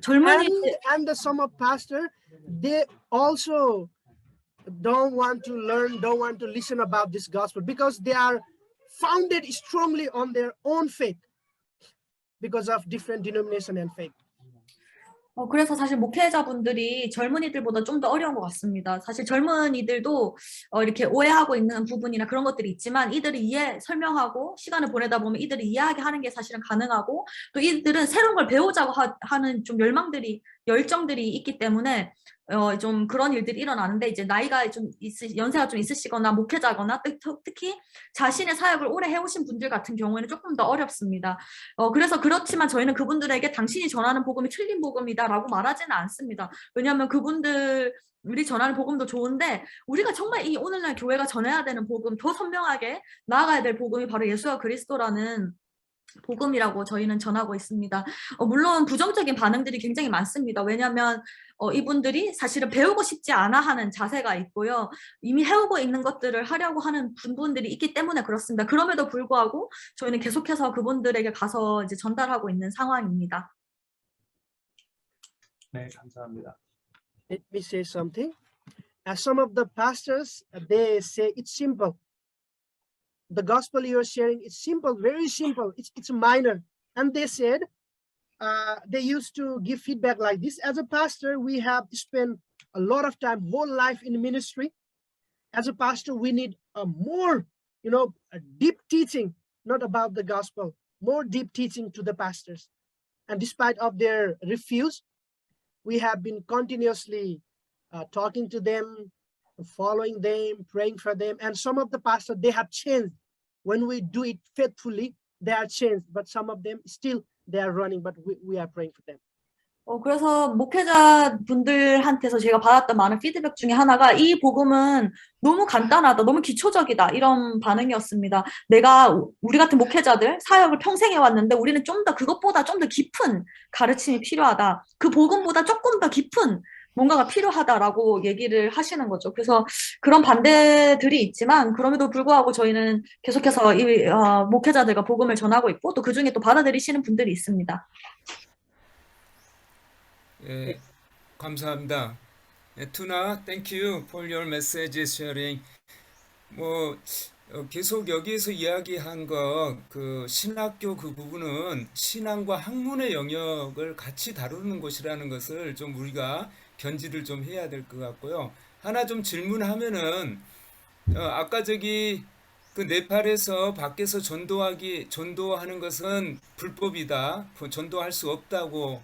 젊은이 And the some of pastor, they also don't want to learn, don't want to listen about this gospel because they are founded strongly on their own faith because of different denomination and faith. 그래서 사실 목회자분들이 젊은이들보다 좀 더 어려운 것 같습니다. 사실 젊은이들도 이렇게 오해하고 있는 부분이나 그런 것들이 있지만 이들이 설명하고 시간을 보내다 보면 이들이 이해하게 하는 게 사실은 가능하고 또 이들은 새로운 걸 배우자고 하는 좀 열정들이 있기 때문에 좀 그런 일들이 일어나는데 이제 나이가 좀 연세가 좀 있으시거나 목회자거나 특히 자신의 사역을 오래 해오신 분들 같은 경우에는 조금 더 어렵습니다. 그래서 그렇지만 저희는 그분들에게 당신이 전하는 복음이 틀린 복음이다라고 말하지는 않습니다. 왜냐하면 그분들이 전하는 복음도 좋은데 우리가 정말 이 오늘날 교회가 전해야 되는 복음, 더 선명하게 나아가야 될 복음이 바로 예수와 그리스도라는 복음이라고 저희는 전하고 있습니다. 물론 부정적인 반응들이 굉장히 많습니다. 왜냐하면 이분들이 사실은 배우고 싶지 않아 하는 자세가 있고요. 이미 해오고 있는 것들을 하려고 하는 분들이 있기 때문에 그렇습니다. 그럼에도 불구하고 저희는 계속해서 그분들에게 가서 이제 전달하고 있는 상황입니다. 네, 감사합니다. Let me say something. As some of the pastors, they say it's simple. The gospel you are sharing is simple, very simple. It's minor. And they said, they used to give feedback like this. As a pastor, we have spent a lot of time, whole life in ministry. As a pastor, we need a more, a deep teaching, not about the gospel, more deep teaching to the pastors. And despite of their refuse, we have been continuously talking to them, following them, praying for them. And some of the pastors, they have changed. When we do it faithfully, they are changed. But some of them still, they are running, but we are praying for them. 그래서 목회자분들한테서 제가 받았던 많은 피드백 중에 하나가 이 복음은 너무 간단하다, 너무 기초적이다 이런 반응이었습니다. 우리 같은 목회자들 사역을 평생 해왔는데 우리는 좀 더 그것보다 좀 더 깊은 가르침이 필요하다. 그 복음보다 조금 더 깊은 뭔가가 필요하다라고 얘기를 하시는 거죠. 그래서 그런 반대들이 있지만 그럼에도 불구하고 저희는 계속해서 이 목회자들과 복음을 전하고 있고 또 그중에 또 받아들이시는 분들이 있습니다. 예, 감사합니다. 투나, thank you for your message sharing. 계속 여기에서 이야기한 그 신학교 그 부분은 신앙과 학문의 영역을 같이 다루는 곳이라는 것을 좀 우리가 견지를 좀 해야 될 것 같고요. 하나 좀 질문하면은 아까 그 네팔에서 밖에서 전도하는 것은 불법이다. 전도할 수 없다고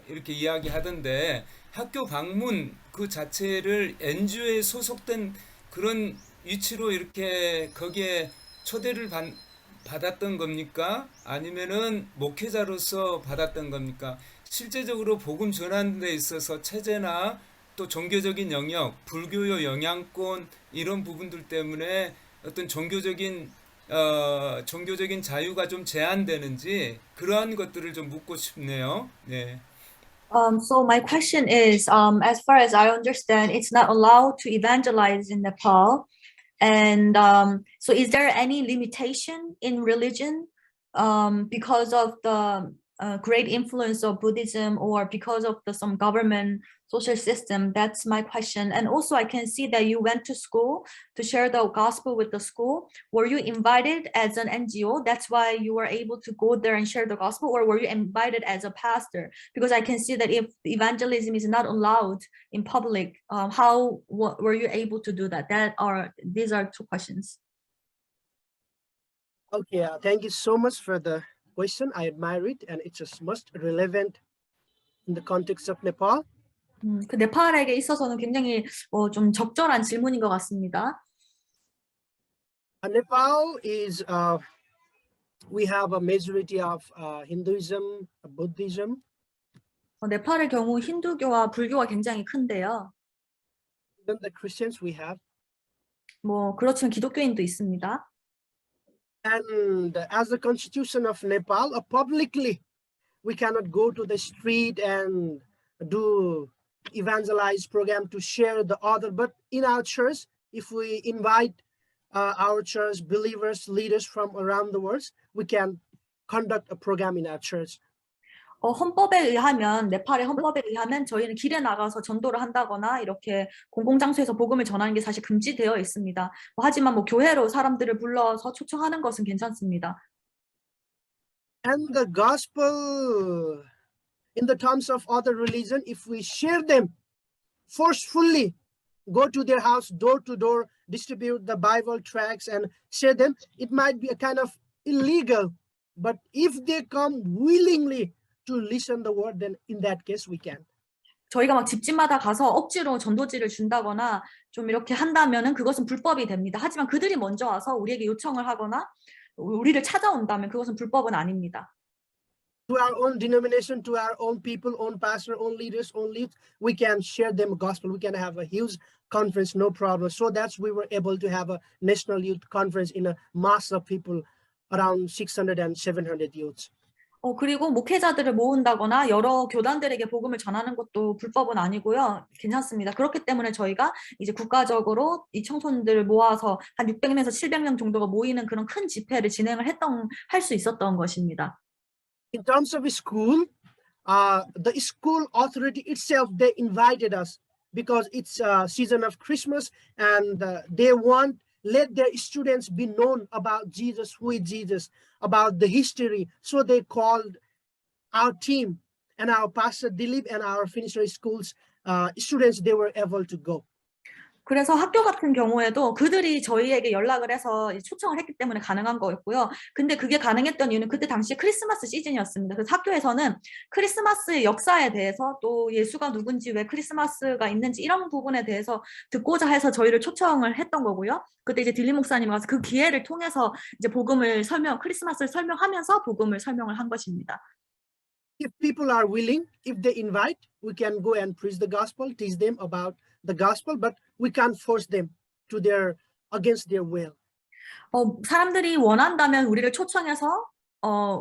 이렇게 이야기하던데 학교 방문 그 자체를 NGO에 소속된 그런 위치로 이렇게 거기에 초대를 받았던 겁니까? 아니면은 목회자로서 받았던 겁니까? 실제적으로 복음 전하는 데 있어서 체제나 또 종교적인 영역, 불교의 영향권 이런 부분들 때문에 어떤 종교적인 자유가 좀 제한되는지 그러한 것들을 좀 묻고 싶네요. 네. So my question is, as far as I understand, it's not allowed to evangelize in Nepal. And so is there any limitation in religion because of the great influence of Buddhism or because of some government social system? That's my question. And also I can see that you went to school to share the gospel with the school. Were you invited as an NGO? That's why you were able to go there and share the gospel, or were you invited as a pastor? Because I can see that if evangelism is not allowed in public, how were you able to do that? These are two questions. Okay, thank you so much for the question. I admire it, and it's just most relevant in the context of Nepal. 그 네팔에게 있어서는 굉장히 좀 적절한 질문인 것 같습니다. Nepal is, we have a majority of Hinduism, Buddhism, 네팔의 경우 힌두교와 불교가 굉장히 큰데요. even the Christians we have. 그렇지만 기독교인도 있습니다. And as the constitution of Nepal, publicly, we cannot go to the street and do evangelize program to share the other. But in our church, if we invite our church believers, leaders from around the world, we can conduct a program in our church. 헌법에 의하면, 네팔의 헌법에 의하면 저희는 길에 나가서 전도를 한다거나 이렇게 공공장소에서 복음을 전하는 게 사실 금지되어 있습니다. 하지만 교회로 사람들을 불러서 초청하는 것은 괜찮습니다. And the gospel, in the terms of other religion, if we share them forcefully, go to their house, door to door, distribute the Bible tracts and share them, it might be a kind of illegal. But if they come willingly to listen the word, then in that case we can. 저희가 집집마다 가서 억지로 전도지를 준다거나 좀 이렇게 한다면은 그것은 불법이 됩니다. 하지만 그들이 먼저 와서 우리에게 요청을 하거나 우리를 찾아온다면 그것은 불법은 아닙니다. To our own denomination, to our own people, own pastor, own leaders, own leads, we can share them gospel. We can have a huge conference, no problem. So that's we were able to have a national youth conference in a mass of people, around 600 and 700 youths. 그리고 목회자들을 모은다거나 여러 교단들에게 복음을 전하는 것도 불법은 아니고요. 괜찮습니다. 그렇기 때문에 저희가 이제 국가적으로 이 청소년들을 모아서 한 600명에서 700명 정도가 모이는 그런 큰 집회를 진행을 할 수 있었던 것입니다. In terms of school, the school authority itself, they invited us because it's a season of Christmas and they let their students be known about Jesus, who is Jesus, about the history. So they called our team and our pastor Dilip and our Finishary schools students, they were able to go. 그래서 학교 같은 경우에도 그들이 저희에게 연락을 해서 초청을 했기 때문에 가능한 거였고요. 근데 그게 가능했던 이유는 그때 당시에 크리스마스 시즌이었습니다. 그래서 학교에서는 크리스마스의 역사에 대해서 또 예수가 누군지 왜 크리스마스가 있는지 이런 부분에 대해서 듣고자 해서 저희를 초청을 했던 거고요. 그때 이제 딜리 목사님 와서 그 기회를 통해서 이제 크리스마스를 설명하면서 복음을 설명을 한 것입니다. If people are willing, if they invite, we can go and preach the gospel, teach them about the gospel, but we can't force them to against their will. 사람들이 원한다면 우리를 초청해서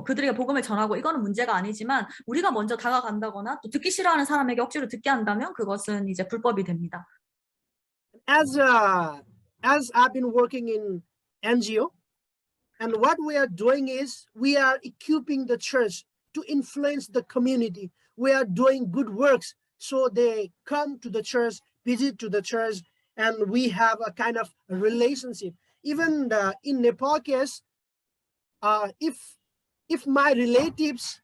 그들에게 복음을 전하고 이거는 문제가 아니지만 우리가 먼저 다가간다거나 또 듣기 싫어하는 사람에게 억지로 듣게 한다면 그것은 이제 불법이 됩니다. As I've been working in NGO, and what we are doing is we are equipping the church to influence the community. We are doing good works, so they come to the church, visit to the church, and we have a kind of relationship. Even in Nepal case, if my relatives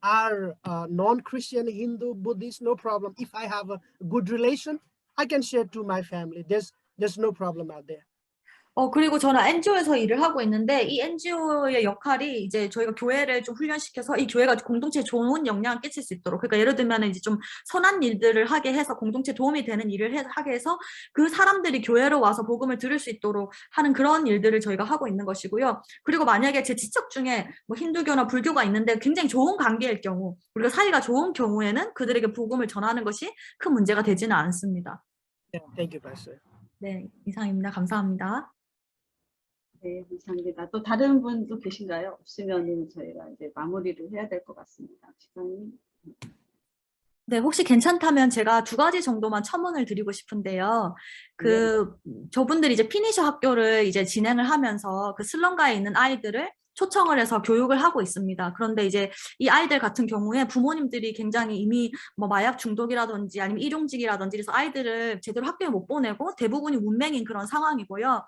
are non-Christian, Hindu, Buddhist, no problem. If I have a good relation, I can share to my family. There's no problem out there. 그리고 저는 NGO에서 일을 하고 있는데 이 NGO의 역할이 이제 저희가 교회를 좀 훈련시켜서 이 교회가 공동체에 좋은 영향을 끼칠 수 있도록, 그러니까 예를 들면 이제 좀 선한 일들을 하게 해서 공동체에 도움이 되는 일을 하게 해서 그 사람들이 교회로 와서 복음을 들을 수 있도록 하는 그런 일들을 저희가 하고 있는 것이고요. 그리고 만약에 제 친척 중에 힌두교나 불교가 있는데 굉장히 좋은 관계일 경우, 우리가 사이가 좋은 경우에는 그들에게 복음을 전하는 것이 큰 문제가 되지는 않습니다. Yeah, thank you, Pastor. 네, 이상입니다. 감사합니다. 네, 감사합니다. 또 다른 분도 계신가요? 없으면은 저희가 이제 마무리를 해야 될 것 같습니다. 시간이. 네, 혹시 괜찮다면 제가 2가지 정도만 첨언을 드리고 싶은데요. 저분들이 이제 피니셔 학교를 이제 진행을 하면서 그 슬럼가에 있는 아이들을 초청을 해서 교육을 하고 있습니다. 그런데 이제 이 아이들 같은 경우에 부모님들이 굉장히 이미 뭐 마약 중독이라든지 아니면 일용직이라든지 그래서 아이들을 제대로 학교에 못 보내고 대부분이 문맹인 그런 상황이고요.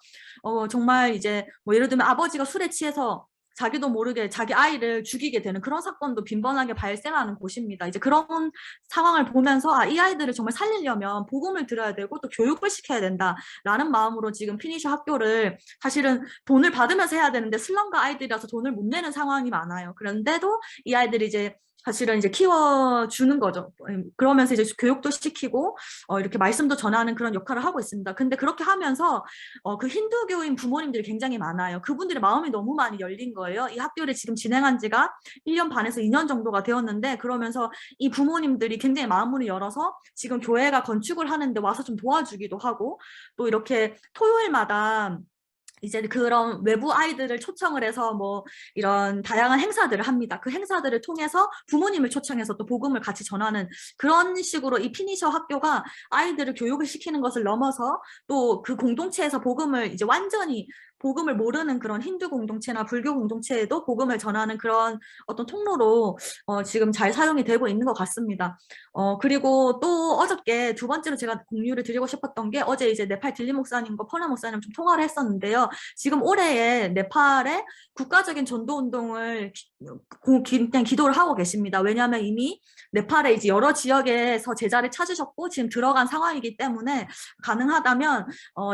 정말 이제 뭐 예를 들면 아버지가 술에 취해서 자기도 모르게 자기 아이를 죽이게 되는 그런 사건도 빈번하게 발생하는 곳입니다. 이제 그런 상황을 보면서 이 아이들을 정말 살리려면 복음을 들어야 되고 또 교육을 시켜야 된다라는 마음으로 지금 피니셔 학교를 사실은 돈을 받으면서 해야 되는데 슬럼가 아이들이라서 돈을 못 내는 상황이 많아요. 그런데도 이 아이들이 이제 사실은 이제 키워주는 거죠. 그러면서 이제 교육도 시키고 이렇게 말씀도 전하는 그런 역할을 하고 있습니다. 근데 그렇게 하면서 그 힌두교인 부모님들이 굉장히 많아요. 그분들의 마음이 너무 많이 열린 거예요. 이 학교를 지금 진행한 지가 1년 반에서 2년 정도가 되었는데 그러면서 이 부모님들이 굉장히 마음문을 열어서 지금 교회가 건축을 하는데 와서 좀 도와주기도 하고 또 이렇게 토요일마다 이제 그런 외부 아이들을 초청을 해서 뭐 이런 다양한 행사들을 합니다. 그 행사들을 통해서 부모님을 초청해서 또 복음을 같이 전하는 그런 식으로 이 피니셔 학교가 아이들을 교육을 시키는 것을 넘어서 또 그 공동체에서 복음을 이제 완전히 복음을 모르는 그런 힌두 공동체나 불교 공동체에도 복음을 전하는 그런 어떤 통로로 지금 잘 사용이 되고 있는 것 같습니다. 그리고 또 어저께 두 번째로 제가 공유를 드리고 싶었던 게 어제 이제 네팔 딜리 목사님과 퍼나 목사님 좀 통화를 했었는데요. 지금 올해에 네팔에 국가적인 전도 운동을 그냥 기도를 하고 계십니다. 왜냐하면 이미 네팔에 이제 여러 지역에서 제자를 찾으셨고 지금 들어간 상황이기 때문에 가능하다면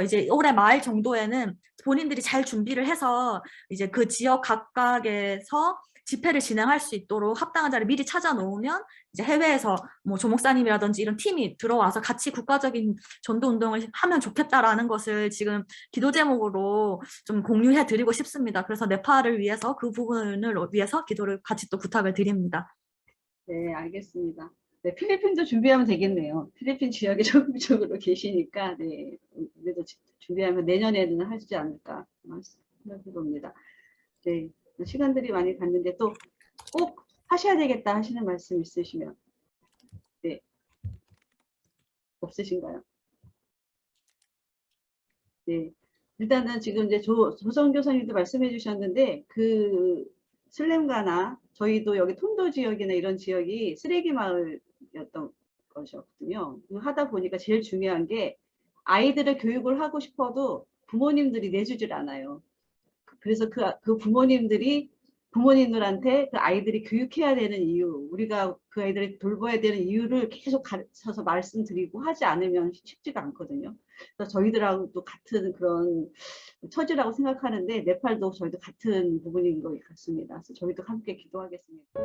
이제 올해 말 정도에는 본인들이 잘 준비를 해서 이제 그 지역 각각에서 집회를 진행할 수 있도록 합당한 자를 미리 찾아 놓으면 이제 해외에서 뭐 조목사님이라든지 이런 팀이 들어와서 같이 국가적인 전도 운동을 하면 좋겠다라는 것을 지금 기도 제목으로 좀 공유해 드리고 싶습니다. 그래서 네팔을 위해서 그 부분을 위해서 기도를 같이 또 부탁을 드립니다. 네, 알겠습니다. 네, 필리핀도 준비하면 되겠네요. 필리핀 지역에 적극적으로 계시니까, 네, 그래도 준비하면 내년에는 하지 않을까 생각해 봅니다. 네, 시간들이 많이 갔는데 또 꼭 하셔야 되겠다 하시는 말씀 있으시면, 네, 없으신가요? 네, 일단은 지금 이제 조성 교사님도 말씀해 주셨는데, 그 슬램가나 저희도 여기 톤도 지역이나 이런 지역이 쓰레기 마을이었던 것이었거든요. 하다 보니까 제일 중요한 게 아이들을 교육을 하고 싶어도 부모님들이 내주질 않아요. 그래서 그 부모님들한테 그 아이들이 교육해야 되는 이유, 우리가 그 아이들을 돌봐야 되는 이유를 계속 가르쳐서 말씀드리고 하지 않으면 쉽지가 않거든요. 그래서 저희들하고도 같은 그런 처지라고 생각하는데 네팔도 저희도 같은 부분인 것 같습니다. 그래서 저희도 함께 기도하겠습니다.